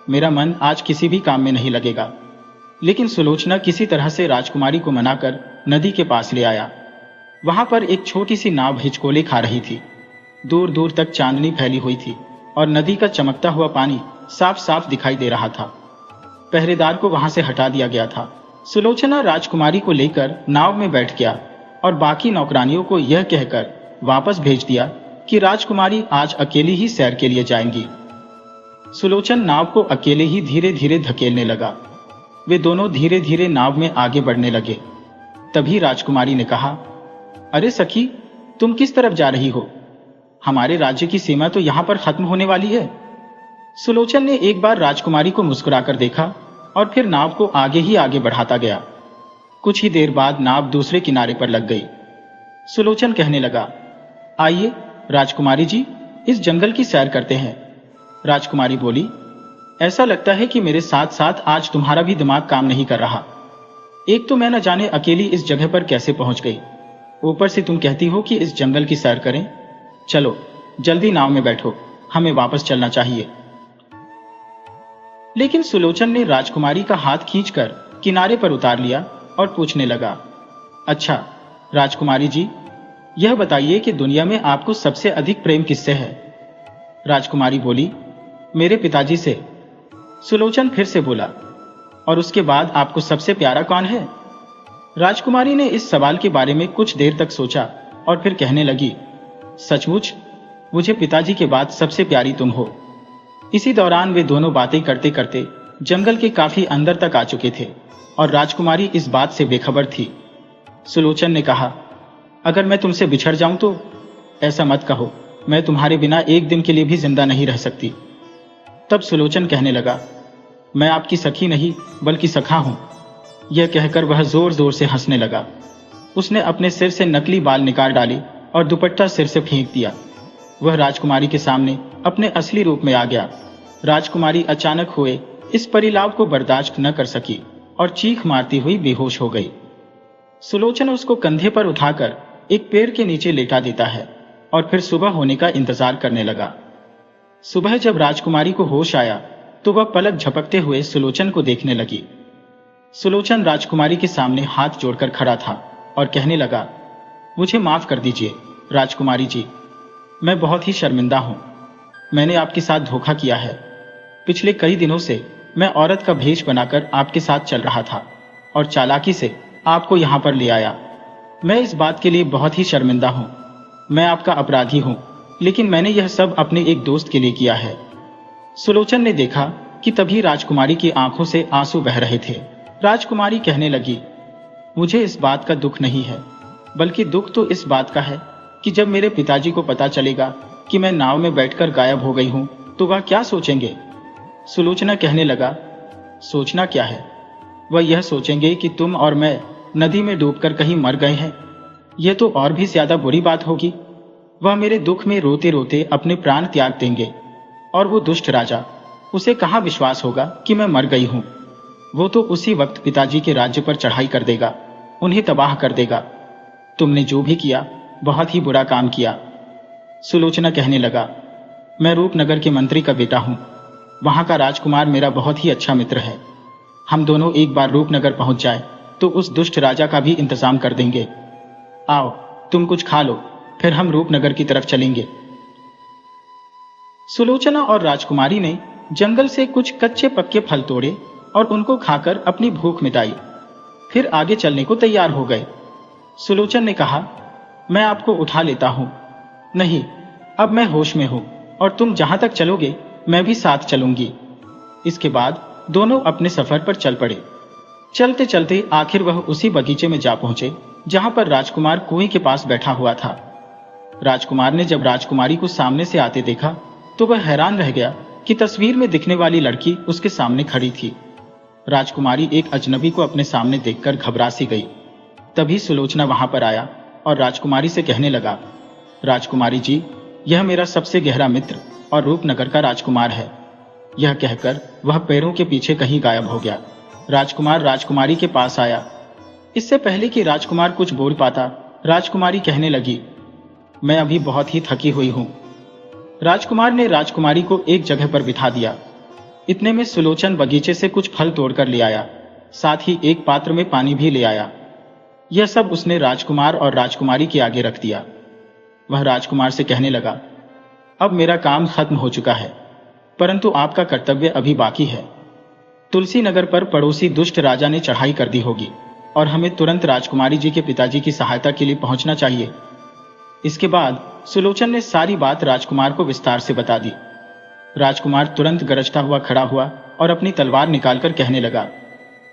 मेरा मन आज किसी भी काम में नहीं लगेगा। लेकिन सुलोचना किसी तरह से राजकुमारी को मनाकर नदी के पास ले आया। वहां पर एक छोटी सी नाव हिचकोले खा रही थी। दूर दूर तक चांदनी फैली हुई थी और नदी का चमकता हुआ पानी साफ साफ दिखाई दे रहा था। पहरेदार को वहां से हटा दिया गया था सुलोचना राजकुमारी को लेकर नाव में बैठ गया और बाकी नौकरानियों को यह कहकर वापस भेज दिया कि राजकुमारी आज अकेली ही सैर के लिए जाएंगी। सुलोचन नाव को अकेले ही धीरे धीरे धकेलने लगा। वे दोनों धीरे धीरे नाव में आगे बढ़ने लगे। तभी राजकुमारी ने कहा, अरे सखी, तुम किस तरफ जा रही हो? हमारे राज्य की सीमा तो यहां पर खत्म होने वाली है। सुलोचन ने एक बार राजकुमारी को मुस्कुराकर देखा और फिर नाव को आगे ही आगे बढ़ाता गया। कुछ ही देर बाद नाव दूसरे किनारे पर लग गई। सुलोचन कहने लगा, आइए राजकुमारी जी, इस जंगल की सैर करते हैं। राजकुमारी बोली, ऐसा लगता है कि मेरे साथ साथ आज तुम्हारा भी दिमाग काम नहीं कर रहा। एक तो मैं न जाने अकेली इस जगह पर कैसे पहुंच गई, ऊपर से तुम कहती हो कि इस जंगल की सैर करें। चलो जल्दी नाव में बैठो, हमें वापस चलना चाहिए। लेकिन सुलोचन ने राजकुमारी का हाथ खींचकर किनारे पर उतार लिया और पूछने लगा, अच्छा राजकुमारी जी, यह बताइए कि दुनिया में आपको सबसे अधिक प्रेम किससे है? राजकुमारी बोली, मेरे पिताजी से। सुलोचन फिर से बोला, और उसके बाद आपको सबसे प्यारा कौन है? राजकुमारी ने इस सवाल के बारे में कुछ देर तक सोचा और फिर कहने लगी, सचमुच मुझे पिताजी के बाद सबसे प्यारी तुम हो। इसी दौरान वे दोनों बातें करते करते जंगल के काफी अंदर तक आ चुके थे और राजकुमारी इस बात से बेखबर थी। सुलोचन ने कहा, अगर मैं तुमसे बिछड़ जाऊं तो? ऐसा मत कहो, मैं तुम्हारे बिना एक दिन के लिए भी जिंदा नहीं रह सकती। तब सुलोचन कहने लगा, मैं आपकी सखी नहीं बल्कि सखा हूं। यह कहकर वह जोर जोर से हंसने लगा। उसने अपने सिर से नकली बाल निकाल डाले और दुपट्टा सिर से फेंक दिया। वह राजकुमारी के सामने अपने असली रूप में आ गया। राजकुमारी अचानक हुए इस परिलाव को बर्दाश्त न कर सकी और चीख मारती हुई बेहोश हो गई। सुलोचन उसको कंधे पर उठाकर एक पेड़ के नीचे लेटा देता है और फिर सुबह होने का इंतजार करने लगा। सुबह जब राजकुमारी को होश आया तो वह पलक झपकते हुए सुलोचन को देखने लगी। सुलोचन राजकुमारी के सामने हाथ जोड़कर खड़ा था और कहने लगा, मुझे माफ कर दीजिए राजकुमारी जी, मैं बहुत ही शर्मिंदा हूं। मैंने आपके साथ धोखा किया है। पिछले कई दिनों से मैं औरत का भेष बनाकर आपके साथ चल रहा था और चालाकी से आपको यहां पर ले आया। मैं इस बात के लिए बहुत ही शर्मिंदा हूं। मैं आपका अपराधी हूं, लेकिन मैंने यह सब अपने एक दोस्त के लिए किया है। सुलोचन ने देखा कि तभी राजकुमारी की आंखों से आंसू बह रहे थे। राजकुमारी कहने लगी, मुझे इस बात का दुख नहीं है, बल्कि दुख तो इस बात का है कि जब मेरे पिताजी को पता चलेगा कि मैं नाव में बैठकर गायब हो गई हूं तो वह क्या सोचेंगे? सुलोचना कहने लगा, सोचना क्या है? वह यह सोचेंगे कि तुम और मैं नदी में डूबकर कहीं मर गए हैं। यह तो और भी ज्यादा बुरी बात होगी। वह मेरे दुख में रोते रोते अपने प्राण त्याग देंगे और वो दुष्ट राजा, उसे कहां विश्वास होगा कि मैं मर गई हूं। वो तो उसी वक्त पिताजी के राज्य पर चढ़ाई कर देगा, उन्हें तबाह कर देगा। तुमने जो भी किया बहुत ही बुरा काम किया। सुलोचना कहने लगा, मैं रूपनगर के मंत्री का बेटा हूं। वहां का राजकुमार मेरा बहुत ही अच्छा मित्र है। हम दोनों एक बार रूपनगर पहुंच जाए तो उस दुष्ट राजा का भी इंतजाम कर देंगे। आओ तुम कुछ खा लो, फिर हम रूपनगर की तरफ चलेंगे। सुलोचना और राजकुमारी ने जंगल से कुछ कच्चे पक्के फल तोड़े और उनको खाकर अपनी भूख मिटाई। फिर आगे चलने को तैयार हो गए। सुलोचन ने कहा, मैं आपको उठा लेता हूं। नहीं, अब मैं होश में हूं और तुम जहां तक चलोगे मैं भी साथ चलूंगी। इसके बाद दोनों अपने सफर पर चल पड़े। चलते चलते आखिर वह उसी बगीचे में जा पहुंचे जहां पर राजकुमार कुएं के पास बैठा हुआ था। राजकुमार ने जब राजकुमारी को सामने से आते देखा तो वह हैरान रह गया कि तस्वीर में दिखने वाली लड़की उसके सामने खड़ी थी। राजकुमारी एक अजनबी को अपने सामने देखकर घबरा सी गई। तभी सुलोचना वहां पर आया और राजकुमारी से कहने लगा, राजकुमारी जी, यह मेरा सबसे गहरा मित्र और रूपनगर का राजकुमार है। यह कहकर वह पैरों के पीछे कहीं गायब हो गया। राजकुमार राजकुमारी के पास आया। इससे पहले कि राजकुमार कुछ बोल पाता, राजकुमारी कहने लगी, मैं अभी बहुत ही थकी हुई हूं। राजकुमार ने राजकुमारी को एक जगह पर बिठा दिया। इतने में सुलोचन बगीचे से कुछ फल तोड़कर ले आया, साथ ही एक पात्र में पानी भी ले आया। यह सब उसने राजकुमार और राजकुमारी के आगे रख दिया। वह राजकुमार से कहने लगा, अब मेरा काम खत्म हो चुका है, परंतु आपका कर्तव्य अभी बाकी है। तुलसी नगर पर पड़ोसी दुष्ट राजा ने चढ़ाई कर दी होगी और हमें तुरंत राजकुमारी जी के पिताजी की सहायता के लिए पहुंचना चाहिए। इसके बाद सुलोचन ने सारी बात राजकुमार को विस्तार से बता दी। राजकुमार तुरंत गरजता हुआ खड़ा हुआ और अपनी तलवार निकालकर कहने लगा,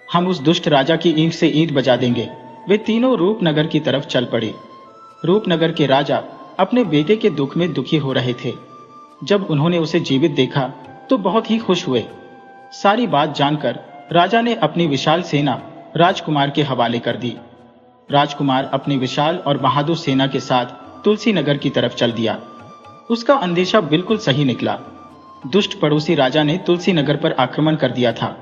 हम उस दुष्ट राजा की ईंट से ईंट बजा देंगे। वे तीनों रूपनगर की तरफ चल पड़े। रूपनगर के राजा अपने बेटे के दुख में दुखी हो रहे थे। जब उन्होंने उसे जीवित देखा तो बहुत ही खुश हुए। सारी बात जानकर राजा ने अपनी विशाल सेना राजकुमार के हवाले कर दी। राजकुमार अपनी विशाल और बहादुर सेना के साथ तुलसी नगर की तरफ चल दिया। उसका अंदेशा बिल्कुल सही निकला। दुष्ट पड़ोसी राजा ने तुलसी नगर पर आक्रमण कर दिया था,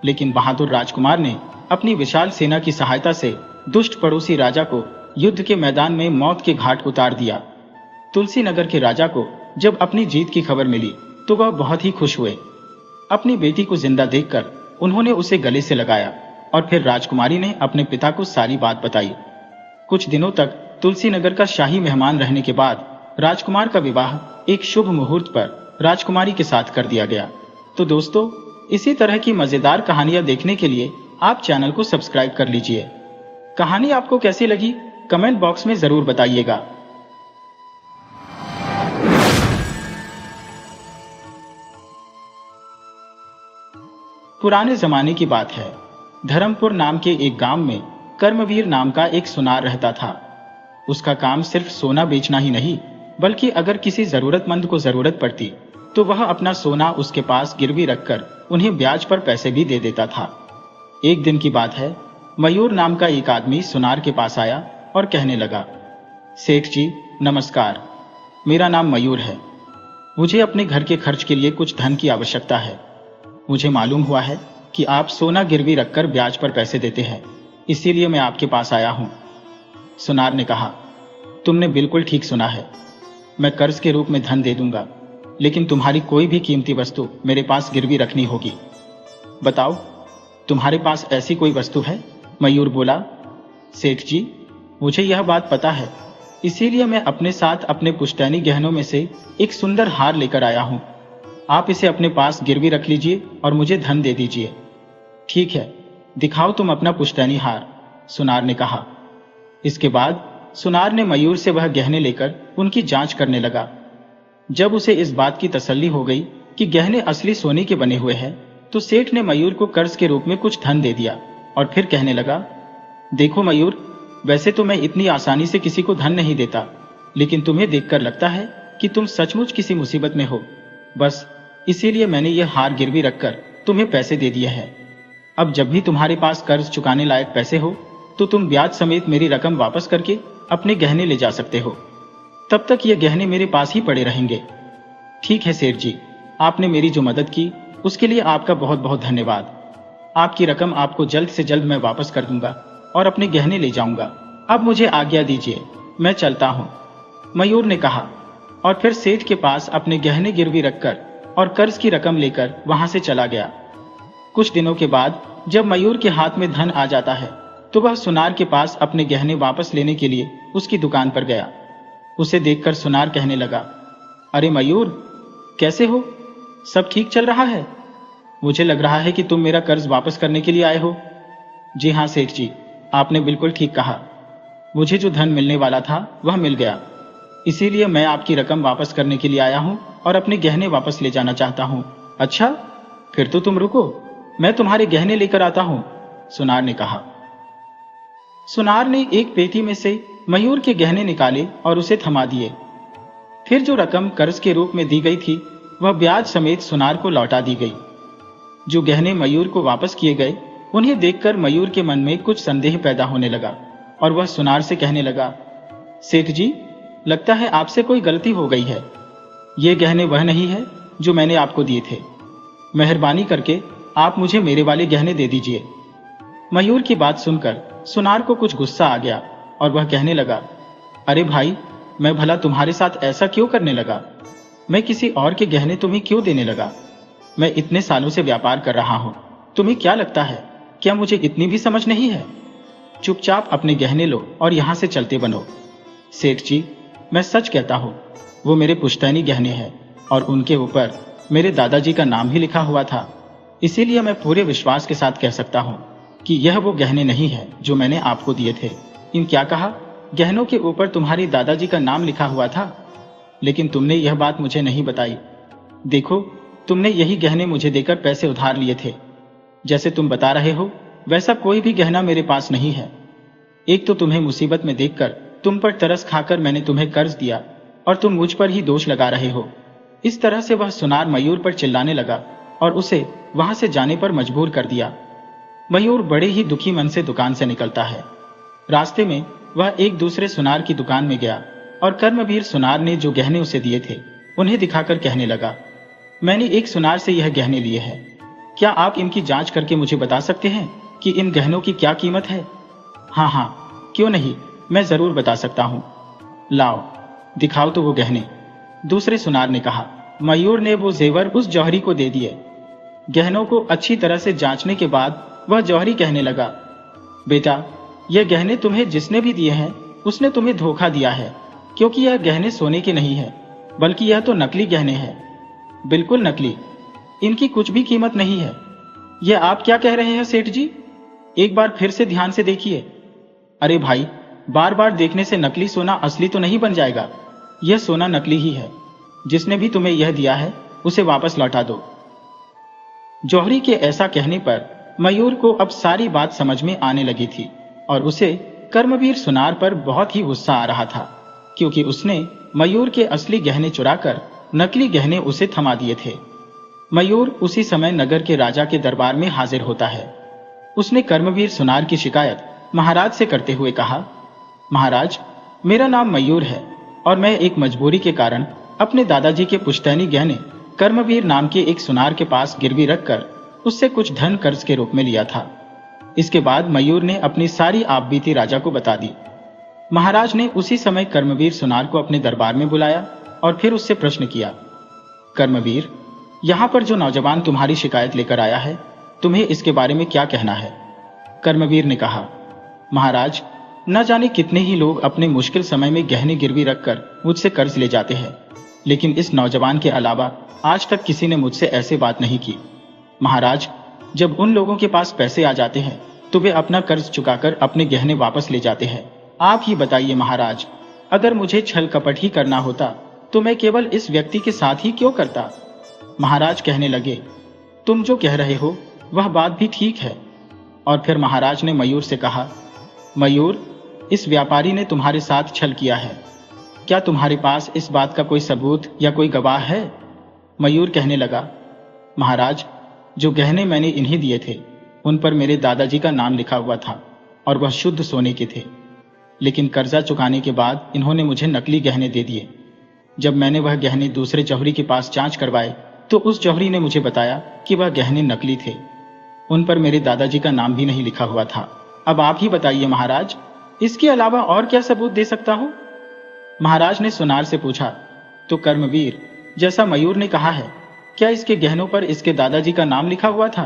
लेकिन बहादुर राजकुमार ने अपनी विशाल सेना की सहायता से दुष्ट पड़ोसी राजा को युद्ध के मैदान में मौत के घाट उतार दिया। तुलसी नगर के राजा को जब अपनी जीत की खबर मिली तो वह बहुत ही खुश हुए। अपनी बेटी को जिंदा देखकर उन्होंने उसे गले से लगाया और फिर राजकुमारी ने अपने पिता को सारी बात बताई। कुछ दिनों तक तुलसी नगर का शाही मेहमान रहने के बाद राजकुमार का विवाह एक शुभ मुहूर्त पर राजकुमारी के साथ कर दिया गया। तो दोस्तों, इसी तरह की मजेदार कहानियां देखने के लिए आप चैनल को सब्सक्राइब कर लीजिए। कहानी आपको कैसी लगी कमेंट बॉक्स में जरूर बताइएगा। पुराने जमाने की बात है। धर्मपुर नाम के एक गांव में कर्मवीर नाम का एक सुनार रहता था। उसका काम सिर्फ सोना बेचना ही नहीं, बल्कि अगर किसी जरूरतमंद को जरूरत पड़ती तो वह अपना सोना उसके पास गिरवी रखकर उन्हें ब्याज पर पैसे भी दे देता था। एक दिन की बात है, मयूर नाम का एक आदमी सुनार के पास आया और कहने लगा, सेठ जी नमस्कार, मेरा नाम मयूर है। मुझे अपने घर के खर्च के लिए कुछ धन की आवश्यकता है। मुझे मालूम हुआ है कि आप सोना गिरवी रखकर ब्याज पर पैसे देते हैं, इसीलिए मैं आपके पास आया हूं। सुनार ने कहा, तुमने बिल्कुल ठीक सुना है। मैं कर्ज के रूप में धन दे दूंगा, लेकिन तुम्हारी कोई भी कीमती वस्तु मेरे पास गिरवी रखनी होगी। बताओ, तुम्हारे पास ऐसी कोई वस्तु है? मयूर बोला, सेठ जी मुझे यह बात पता है, इसीलिए मैं अपने साथ अपने पुश्तैनी गहनों में से एक सुंदर हार लेकर आया हूं। आप इसे अपने पास गिरवी रख लीजिए और मुझे धन दे दीजिए। ठीक है, दिखाओ तुम अपना पुश्तैनी हार, सुनार ने कहा। इसके बाद सुनार ने मयूर से वह गहने लेकर उनकी जांच करने लगा। जब उसे इस बात की तसल्ली हो गई कि गहने असली सोने के बने हुए हैं, तो सेठ ने मयूर को कर्ज के रूप में कुछ धन दे दिया और फिर कहने लगा, देखो मयूर, वैसे तो मैं इतनी आसानी से किसी को धन नहीं देता, लेकिन तुम्हें देखकर लगता है कि तुम सचमुच किसी मुसीबत में हो। बस इसीलिए मैंने यह हार गिरवी रखकर तुम्हें पैसे दे दिए हैं। अब जब भी तुम्हारे पास कर्ज चुकाने लायक पैसे हो तो तुम ब्याज समेत मेरी रकम वापस करके अपने गहने ले जा सकते हो। तब तक ये गहने मेरे पास ही पड़े रहेंगे। ठीक है सेठ जी, आपने मेरी जो मदद की उसके लिए आपका बहुत बहुत धन्यवाद। आपकी रकम आपको जल्द से जल्द मैं वापस कर दूंगा और अपने गहने ले जाऊंगा। अब मुझे आज्ञा दीजिए, मैं चलता हूं, मयूर ने कहा और फिर सेठ के पास अपने गहने गिरवी रखकर और कर्ज की रकम लेकर वहां से चला गया। कुछ दिनों के बाद जब मयूर के हाथ में धन आ जाता है तो वह सुनार के पास अपने गहने वापस लेने के लिए उसकी दुकान पर गया। उसे देखकर सुनार कहने लगा, अरे मयूर, कैसे हो? सब ठीक चल रहा है? मुझे लग रहा है कि तुम मेरा कर्ज वापस करने के लिए आए हो। जी हाँ सेठ जी, आपने बिल्कुल ठीक कहा। मुझे जो धन मिलने वाला था वह मिल गया, इसीलिए मैं आपकी रकम वापस करने के लिए आया हूं और अपने गहने वापस ले जाना चाहता हूं। अच्छा, फिर तो तुम रुको, मैं तुम्हारे गहने लेकर आता हूं, सुनार ने कहा। सुनार ने एक पेटी में से मयूर के गहने निकाले और उसे थमा दिए। फिर जो रकम कर्ज के रूप में दी गई थी वह ब्याज समेत सुनार को लौटा दी गई। जो गहने मयूर को वापस किए गए उन्हें देखकर मयूर के मन में कुछ संदेह पैदा होने लगा और वह सुनार से कहने लगा, सेठ जी, लगता है आपसे कोई गलती हो गई है। ये गहने वह नहीं है जो मैंने आपको दिए थे। मेहरबानी करके आप मुझे मेरे वाले गहने दे दीजिए। मयूर की बात सुनकर सुनार को कुछ गुस्सा आ गया और वह कहने लगा, अरे भाई, मैं भला तुम्हारे साथ ऐसा क्यों करने लगा? मैं किसी और के गहने तुम्हें क्यों देने लगा? मैं इतने सालों से व्यापार कर रहा हूं, तुम्हें क्या लगता है, क्या मुझे इतनी भी समझ नहीं है? चुपचाप अपने गहने लो और यहां से चलते बनो। सेठ जी, मैं सच कहता हूं, वो मेरे पुश्तैनी गहने हैं और उनके ऊपर मेरे दादाजी का नाम ही लिखा हुआ था। इसीलिए मैं पूरे विश्वास के साथ कह सकता हूँ कि यह वो गहने नहीं है जो मैंने आपको दिए थे। इन क्या कहा? गहनों के ऊपर तुम्हारी दादाजी का नाम लिखा हुआ था, लेकिन तुमने यह बात मुझे नहीं बताई। देखो, तुमने यही गहने मुझे देकर पैसे उधार लिए थे। जैसे तुम बता रहे हो वैसा कोई भी गहना मेरे पास नहीं है। एक तो तुम्हें मुसीबत में देखकर तुम पर तरस खाकर मैंने तुम्हें कर्ज दिया और तुम मुझ पर ही दोष लगा रहे हो। इस तरह से वह सुनार मयूर पर चिल्लाने लगा और उसे वहां से जाने पर मजबूर कर दिया। मयूर बड़े ही दुखी मन से दुकान से निकलता है। रास्ते में वह एक दूसरे सुनार की दुकान में गया और कर्मवीर सुनार ने जो गहने उसे दिए थे उन्हें दिखाकर कहने लगा, मैंने एक सुनार से यह गहने लिए हैं। क्या आप इनकी जांच करके मुझे बता सकते हैं कि इन गहनों की क्या कीमत है? हाँ, क्यों नहीं, मैं जरूर बता सकता हूँ। लाओ, दिखाओ तो वो गहने, दूसरे सुनार ने कहा। मयूर ने वो जेवर उस जौहरी को दे दिए। गहनों को अच्छी तरह से जांचने के बाद वह जौहरी कहने लगा, बेटा, यह गहने तुम्हें जिसने भी दिए हैं उसने तुम्हें धोखा दिया है, क्योंकि यह गहने सोने के नहीं है, बल्कि यह तो नकली गहने हैं। बिल्कुल नकली, इनकी कुछ भी कीमत नहीं है। यह आप क्या कह रहे हैं सेठ जी? एक बार फिर से ध्यान से देखिए। अरे भाई, बार बार देखने से नकली सोना असली तो नहीं बन जाएगा। यह सोना नकली ही है। जिसने भी तुम्हें यह दिया है उसे वापस लौटा दो। जौहरी के ऐसा कहने पर मयूर को अब सारी बात समझ में आने लगी थी और उसे कर्मवीर सुनार पर बहुत ही गुस्सा आ रहा था, क्योंकि उसने मयूर के असली गहने चुराकर नकली गहने उसे थमा दिए थे। मयूर उसी समय नगर के राजा के दरबार में हाजिर होता है। उसने कर्मवीर सुनार की शिकायत महाराज से करते हुए कहा, महाराज, मेरा नाम मयूर है और मैं एक मजबूरी के कारण अपने दादाजी के पुश्तैनी गहने कर्मवीर नाम के एक सुनार के पास गिरवी रखकर उससे कुछ धन कर्ज के रूप में लिया था। इसके बाद मयूर ने अपनी सारी आपबीती राजा को बता दी। महाराज ने उसी समय कर्मवीर सुनार को अपने दरबार में बुलाया और फिर उससे प्रश्न किया, कर्मवीर, यहाँ पर जो नौजवान तुम्हारी शिकायत लेकर आया है, तुम्हें इसके बारे में क्या कहना है? कर्मवीर ने कहा, महाराज, न जाने कितने ही लोग अपने मुश्किल समय में गहने गिरवी रखकर मुझसे कर्ज ले जाते हैं, लेकिन इस नौजवान के अलावा आज तक किसी ने मुझसे ऐसे बात नहीं की। महाराज, जब उन लोगों के पास पैसे आ जाते हैं तो वे अपना कर्ज चुकाकर अपने गहने वापस ले जाते हैं। आप ही बताइए महाराज, अगर मुझे छल कपट ही करना होता तो मैं केवल इस व्यक्ति के साथ ही क्यों करता? महाराज कहने लगे, तुम जो कह रहे हो वह बात भी ठीक है। और फिर महाराज ने मयूर से कहा, मयूर, इस व्यापारी ने तुम्हारे साथ छल किया है। क्या तुम्हारे पास इस बात का कोई सबूत या कोई गवाह है? मयूर कहने लगा, महाराज, जो गहने मैंने इन्हें दिए थे उन पर मेरे दादाजी का नाम लिखा हुआ था और वह शुद्ध सोने के थे, लेकिन कर्जा चुकाने के बाद इन्होंने मुझे नकली गहने दे दिए। जब मैंने वह गहने दूसरे जौहरी के पास जांच करवाए तो उस जौहरी ने मुझे बताया कि वह गहने नकली थे। उन पर मेरे दादाजी का नाम भी नहीं लिखा हुआ था। अब आप ही बताइए महाराज, इसके अलावा और क्या सबूत दे सकता हूं? महाराज ने सुनार से पूछा, तो कर्मवीर, जैसा मयूर ने कहा है, क्या इसके गहनों पर इसके दादाजी का नाम लिखा हुआ था?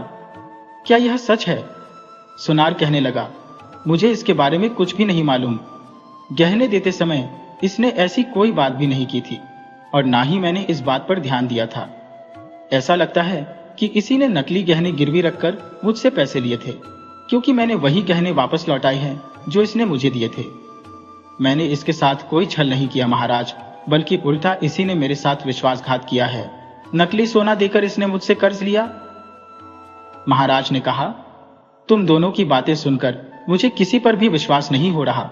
क्या यह सच है? सुनार कहने लगा, मुझे इसके बारे में कुछ भी नहीं मालूम। गहने देते समय इसने ऐसी कोई बात भी नहीं की थी और ना ही मैंने इस बात पर ध्यान दिया था। ऐसा लगता है कि किसी ने नकली गहने गिरवी रखकर मुझसे पैसे लिए थे, क्योंकि मैंने वही गहने वापस लौटाए हैं जो इसने मुझे दिए थे। मैंने इसके साथ कोई छल नहीं किया महाराज, बल्कि उल्टा इसी ने मेरे साथ विश्वासघात किया है। नकली सोना देकर इसने मुझसे कर्ज लिया। महाराज ने कहा, तुम दोनों की बातें सुनकर मुझे किसी पर भी विश्वास नहीं हो रहा,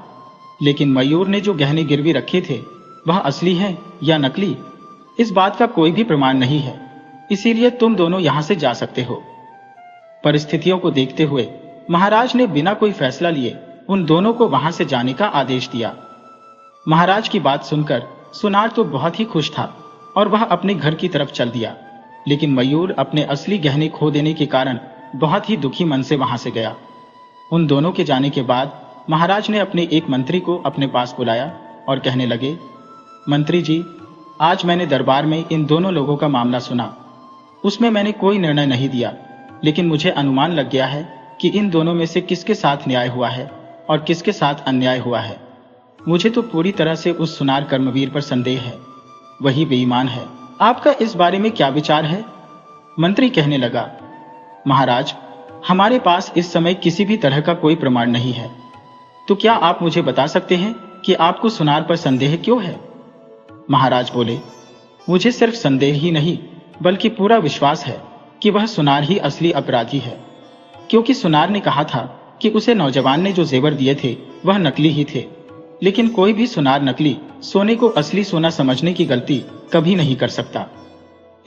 लेकिन मयूर ने जो गहने गिरवी रखे थे वह असली हैं या नकली, इस बात का कोई भी प्रमाण नहीं है। इसीलिए तुम दोनों यहां से जा सकते हो। परिस्थितियों को देखते हुए महाराज ने बिना कोई फैसला लिए उन दोनों को वहां से जाने का आदेश दिया। महाराज की बात सुनकर सुनार तो बहुत ही खुश था और वह अपने घर की तरफ चल दिया, लेकिन मयूर अपने असली गहने खो देने के कारण बहुत ही दुखी मन से वहां से गया। उन दोनों के जाने के बाद महाराज ने अपने एक मंत्री को अपने पास बुलाया और कहने लगे, मंत्री जी, आज मैंने दरबार में इन दोनों लोगों का मामला सुना। उसमें मैंने कोई निर्णय नहीं दिया, लेकिन मुझे अनुमान लग गया है कि इन दोनों में से किसके साथ न्याय हुआ है और किसके साथ अन्याय हुआ है। मुझे तो पूरी तरह से उस सुनार कर्मवीर पर संदेह है, वही बेईमान है। आपका इस बारे में क्या विचार है? मंत्री कहने लगा, महाराज, हमारे पास इस समय किसी भी तरह का कोई प्रमाण नहीं है। तो क्या आप मुझे बता सकते हैं कि आपको सुनार पर संदेह क्यों है? महाराज बोले, मुझे सिर्फ संदेह ही नहीं बल्कि पूरा विश्वास है कि वह सुनार ही असली अपराधी है, क्योंकि सुनार ने कहा था कि उसे नौजवान ने जो जेवर दिए थे वह नकली ही थे। लेकिन कोई भी सुनार नकली सोने को असली सोना समझने की गलती कभी नहीं कर सकता।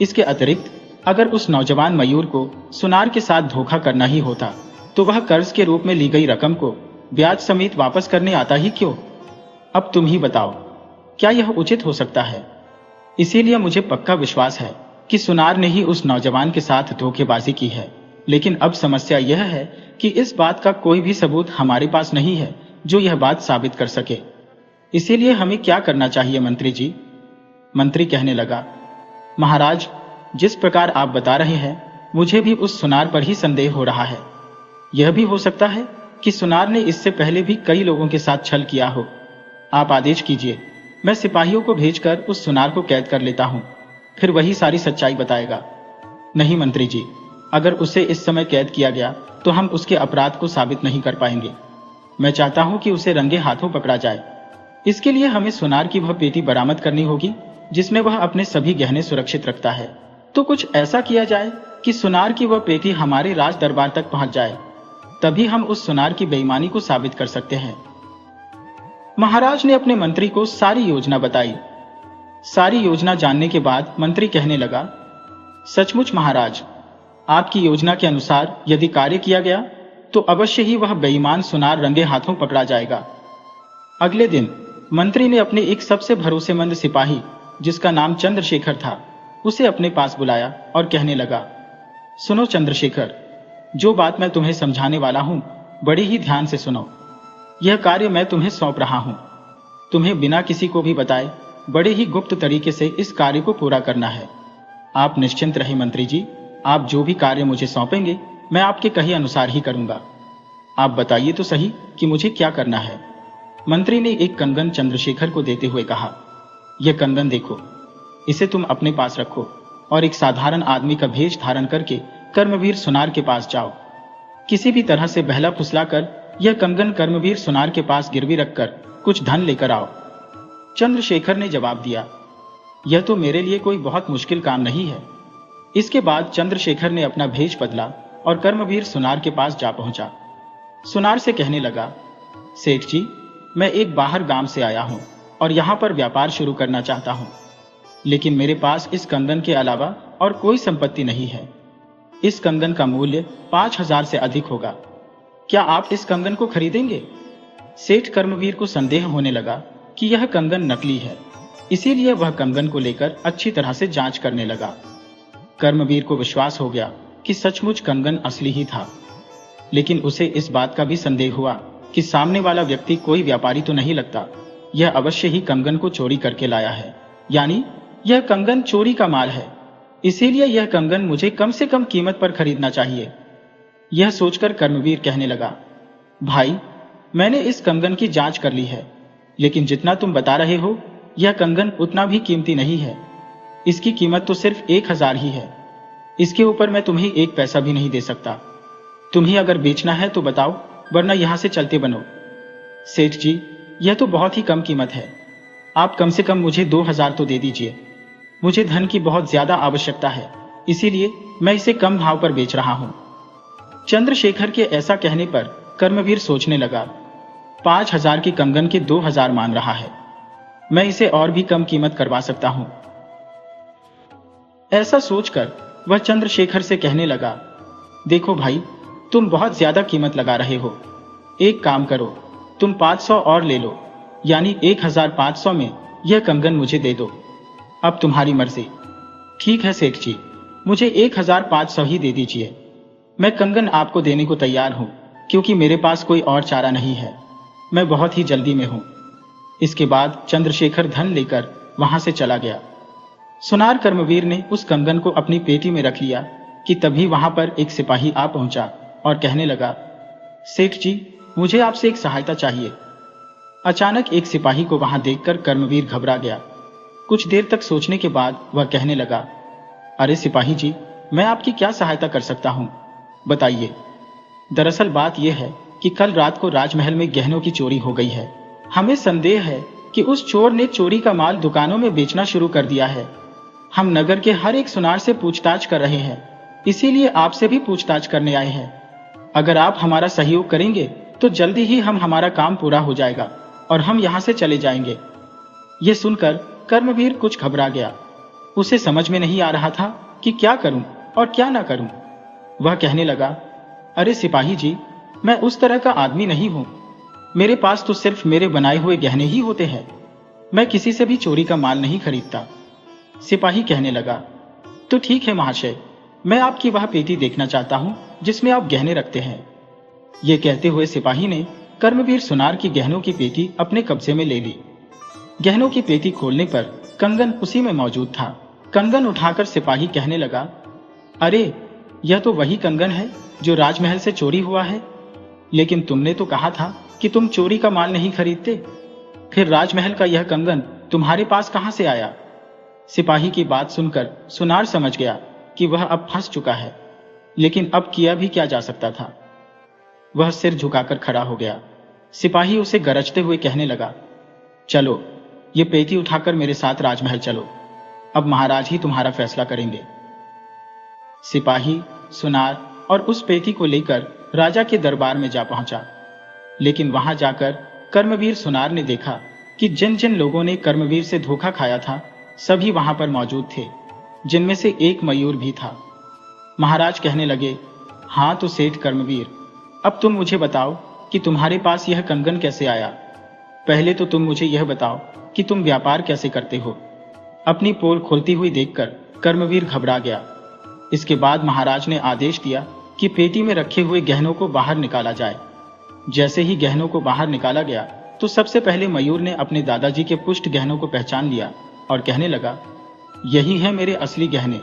इसके अतिरिक्त अगर उस नौजवान मयूर को सुनार के साथ धोखा करना ही होता तो वह कर्ज के रूप में ली गई रकम को ब्याज समेत वापस करने आता ही क्यों? अब तुम ही बताओ, क्या यह उचित हो सकता है? इसीलिए मुझे पक्का विश्वास है कि सुनार ने ही उस नौजवान के साथ धोखेबाजी की है। लेकिन अब समस्या यह है कि इस बात का कोई भी सबूत हमारे पास नहीं है जो यह बात साबित कर सके। इसीलिए हमें क्या करना चाहिए मंत्री जी? मंत्री कहने लगा, महाराज, जिस प्रकार आप बता रहे हैं मुझे भी उस सुनार पर ही संदेह हो रहा है। यह भी हो सकता है कि सुनार ने इससे पहले भी कई लोगों के साथ छल किया हो। आप आदेश कीजिए, मैं सिपाहियों को भेजकर उस सुनार को कैद कर लेता हूं, फिर वही सारी सच्चाई बताएगा। नहीं मंत्री जी, अगर उसे इस समय कैद किया गया तो हम उसके अपराध को साबित नहीं कर पाएंगे। मैं चाहता हूं कि उसे रंगे हाथों पकड़ा जाए। इसके लिए हमें सुनार की वह पेटी बरामद करनी होगी जिसमें वह अपने सभी गहने सुरक्षित रखता है। तो कुछ ऐसा किया जाए कि सुनार की वह पेटी हमारे राज दरबार तक पहुंच जाए, तभी हम उस सुनार की बेईमानी को साबित कर सकते हैं। महाराज ने अपने मंत्री को सारी योजना बताई। सारी योजना जानने के बाद मंत्री कहने लगा, सचमुच महाराज, आपकी योजना के अनुसार यदि कार्य किया गया तो अवश्य ही वह बेईमान सुनार रंगे हाथों पकड़ा जाएगा। अगले दिन मंत्री ने अपने एक सबसे भरोसेमंद सिपाही, जिसका नाम चंद्रशेखर था, उसे अपने पास बुलाया और कहने लगा, सुनो चंद्रशेखर, जो बात मैं तुम्हें समझाने वाला हूं बड़े ही ध्यान से सुनो। यह कार्य मैं तुम्हें सौंप रहा हूं। तुम्हें बिना किसी को भी बताए बड़े ही गुप्त तरीके से इस कार्य को पूरा करना है। आप निश्चिंत रहे मंत्री जी, आप जो भी कार्य मुझे सौंपेंगे मैं आपके कहे अनुसार ही करूंगा। आप बताइए तो सही कि मुझे क्या करना है। मंत्री ने एक कंगन चंद्रशेखर को देते हुए कहा, यह कंगन देखो, इसे तुम अपने पास रखो और एक साधारण आदमी का भेष धारण करके कर्मवीर सुनार के पास जाओ। किसी भी तरह से बहला फुसला कर यह कंगन कर्मवीर सुनार के पास गिरवी रखकर कुछ धन लेकर आओ। चंद्रशेखर ने जवाब दिया, यह तो मेरे लिए कोई बहुत मुश्किल काम नहीं है। इसके बाद चंद्रशेखर ने अपना भेष बदला और कर्मवीर सुनार के पास जा पहुंचा। सुनार से कहने लगा, सेठ जी, मैं एक बाहर गांव से आया हूं और यहां पर व्यापार शुरू करना चाहता हूं, लेकिन मेरे पास इस कंगन के अलावा और कोई संपत्ति नहीं है। इस कंगन का मूल्य 5000 से अधिक होगा। क्या आप इस कंगन को खरीदेंगे? सेठ कर्मवीर को संदेह होने लगा कि यह कंगन नकली है, इसीलिए वह कंगन को लेकर अच्छी तरह से जांच करने लगा। कर्मवीर को विश्वास हो गया कि सचमुच कंगन असली ही था, लेकिन उसे इस बात का भी संदेह हुआ कि सामने वाला व्यक्ति कोई व्यापारी तो नहीं लगता। यह अवश्य ही कंगन को चोरी करके लाया है, यानी यह कंगन चोरी का माल है। इसीलिए यह कंगन मुझे कम से कम कीमत पर खरीदना चाहिए। यह सोचकर कर्मवीर कहने लगा, भाई, मैंने इस कंगन की जांच कर ली है, लेकिन जितना तुम बता रहे हो यह कंगन उतना भी कीमती नहीं है। इसकी कीमत तो सिर्फ 1000 ही है। इसके ऊपर मैं तुम्हें 1 पैसा भी नहीं दे सकता। तुम्हें अगर बेचना है तो बताओ, वरना यहां से चलते बनो। सेठ जी, यह तो बहुत ही कम कीमत है। आप कम से कम मुझे 2000 तो दे दीजिए। मुझे धन की बहुत ज्यादा आवश्यकता है, इसीलिए मैं इसे कम भाव पर बेच रहा हूं। चंद्रशेखर के ऐसा कहने पर कर्मवीर सोचने लगा, 5000 की कंगन के 2000 मान रहा है, मैं इसे और भी कम कीमत करवा सकता हूं। ऐसा सोचकर वह चंद्रशेखर से कहने लगा, देखो भाई, तुम बहुत ज्यादा कीमत लगा रहे हो। एक काम करो, तुम 500 और ले लो, यानी 1500 में यह कंगन मुझे दे दो। अब तुम्हारी मर्जी। ठीक है सेठ जी, मुझे 1500 ही दे दीजिए। मैं कंगन आपको देने को तैयार हूं, क्योंकि मेरे पास कोई और चारा नहीं है। मैं बहुत ही जल्दी में हूं। इसके बाद चंद्रशेखर धन लेकर वहां से चला गया। सुनार कर्मवीर ने उस कंगन को अपनी पेटी में रख लिया कि तभी वहां पर एक सिपाही आ पहुंचा और कहने लगा, सेठ जी, मुझे आपसे एक सहायता चाहिए। अचानक एक सिपाही को वहां देखकर कर्मवीर घबरा गया। कुछ देर तक सोचने के बाद वह कहने लगा, अरे सिपाही जी, मैं आपकी क्या सहायता कर सकता हूं? बताइए। दरअसल बात यह है कि कल रात को राजमहल में गहनों की चोरी हो गई है। हमें संदेह है कि उस चोर ने चोरी का माल दुकानों में बेचना शुरू कर दिया है। हम नगर के हर एक सुनार से पूछताछ कर रहे हैं, इसीलिए आपसे भी पूछताछ करने आए हैं। अगर आप हमारा सहयोग करेंगे तो जल्दी ही हमारा काम पूरा हो जाएगा और हम यहाँ से चले जाएंगे। यह सुनकर कर्मवीर कुछ घबरा गया। उसे समझ में नहीं आ रहा था कि क्या करूं और क्या ना करूं। वह कहने लगा, अरे सिपाही जी, मैं उस तरह का आदमी नहीं हूं। मेरे पास तो सिर्फ मेरे बनाए हुए गहने ही होते हैं। मैं किसी से भी चोरी का माल नहीं खरीदता। सिपाही कहने लगा, तो ठीक है महाशय, मैं आपकी वह पेटी देखना चाहता हूं जिसमें आप गहने रखते हैं। यह कहते हुए सिपाही ने कर्मवीर सुनार की गहनों की पेटी अपने कब्जे में ले ली। गहनों की पेटी खोलने पर कंगन उसी में मौजूद था। कंगन उठाकर सिपाही कहने लगा, अरे यह तो वही कंगन है जो राजमहल से चोरी हुआ है। लेकिन तुमने तो कहा था कि तुम चोरी का माल नहीं खरीदते, फिर राजमहल का यह कंगन तुम्हारे पास कहां से आया? सिपाही की बात सुनकर सुनार समझ गया कि वह अब फंस चुका है, लेकिन अब किया भी क्या जा सकता था। वह सिर झुकाकर खड़ा हो गया। सिपाही उसे गरजते हुए कहने लगा, चलो ये पेटी उठाकर मेरे साथ राजमहल चलो, अब महाराज ही तुम्हारा फैसला करेंगे। सिपाही सुनार और उस पेटी को लेकर राजा के दरबार में जा पहुंचा। लेकिन वहां जाकर कर्मवीर सुनार ने देखा कि जिन जिन लोगों ने कर्मवीर से धोखा खाया था सभी वहां पर मौजूद थे, जिनमें से एक मयूर भी था। महाराज कहने लगे, हाँ तो सेठ कर्मवीर, अब तुम मुझे बताओ कि तुम्हारे पास यह कंगन कैसे आया। पहले तो तुम मुझे यह बताओ कि तुम व्यापार कैसे करते हो। अपनी पोल खोलती हुई देखकर कर्मवीर घबरा गया। इसके बाद महाराज ने आदेश दिया कि पेटी में रखे हुए गहनों को बाहर निकाला जाए। जैसे ही गहनों को बाहर निकाला गया तो सबसे पहले मयूर ने अपने दादाजी के पुष्ट गहनों को पहचान लिया और कहने लगा, यही है मेरे असली गहने।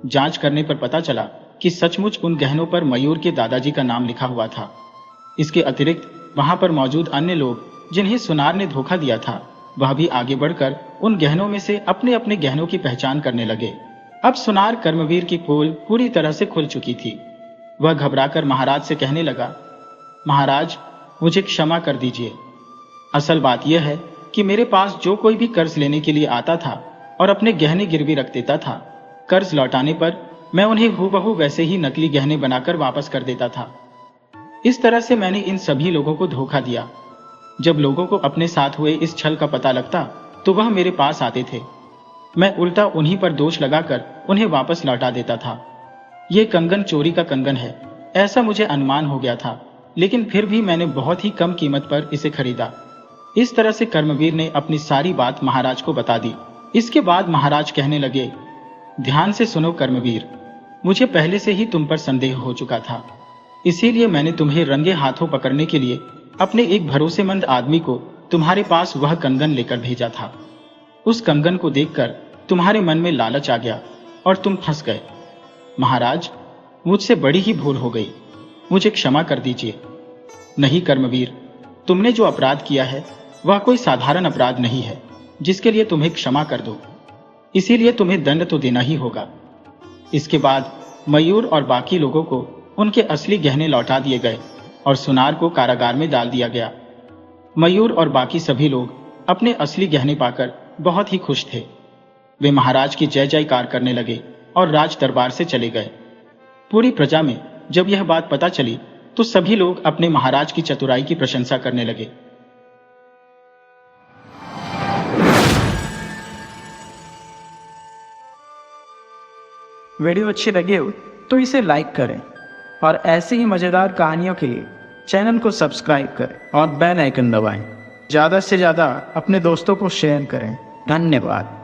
जांच करने पर पता चला कि सचमुच उन गहनों पर मयूर के दादाजी का नाम लिखा हुआ था। इसके अतिरिक्त वहां पर मौजूद अन्य लोग जिन्हें सुनार ने धोखा दिया था, वह भी आगे बढ़कर उन गहनों में से अपने अपने गहनों की पहचान करने लगे। अब सुनार कर्मवीर की पोल पूरी तरह से खुल चुकी थी। वह घबराकर महाराज से कहने लगा, महाराज मुझे क्षमा कर दीजिए। असल बात यह है कि मेरे पास जो कोई भी कर्ज लेने के लिए आता था और अपने गहने गिरवी रख देता था, कर्ज लौटाने पर मैं उन्हें हूबहू वैसे ही नकली गहने बनाकर वापस कर देता था। इस तरह से मैंने इन सभी लोगों को धोखा दिया। जब लोगों को अपने साथ हुए इस छल का पता लगता तो वह मेरे पास आते थे। मैं उल्टा उन्हीं पर दोष लगाकर उन्हें वापस लौटा देता था। यह कंगन चोरी का कंगन है, ऐसा मुझे अनुमान हो गया था, लेकिन फिर भी मैंने बहुत ही कम कीमत पर इसे खरीदा। इस तरह से कर्मवीर ने अपनी सारी बात महाराज को बता दी। इसके बाद महाराज कहने लगे, ध्यान से सुनो कर्मवीर, मुझे पहले से ही तुम पर संदेह हो चुका था, इसीलिए मैंने तुम्हें रंगे हाथों पकड़ने के लिए अपने एक भरोसेमंद आदमी को तुम्हारे पास वह कंगन लेकर भेजा था। उस कंगन को देखकर तुम्हारे मन में लालच आ गया और तुम फंस गए। महाराज, मुझसे बड़ी ही भूल हो गई, मुझे क्षमा कर दीजिए। नहीं कर्मवीर, तुमने जो अपराध किया है वह कोई साधारण अपराध नहीं है जिसके लिए तुम्हें क्षमा कर दो, इसीलिए तुम्हें दंड तो देना ही होगा। इसके बाद मयूर और बाकी लोगों को उनके असली गहने लौटा दिए गए और सुनार को कारागार में डाल दिया गया। मयूर और बाकी सभी लोग अपने असली गहने पाकर बहुत ही खुश थे। वे महाराज की जय जयकार करने लगे और राज दरबार से चले गए। पूरी प्रजा में जब यह बात पता चली तो सभी लोग अपने महाराज की चतुराई की प्रशंसा करने लगे। वीडियो अच्छी लगी हो तो इसे लाइक करें और ऐसी ही मज़ेदार कहानियों के लिए चैनल को सब्सक्राइब करें और बेल आइकन दबाएं। ज़्यादा से ज़्यादा अपने दोस्तों को शेयर करें। धन्यवाद।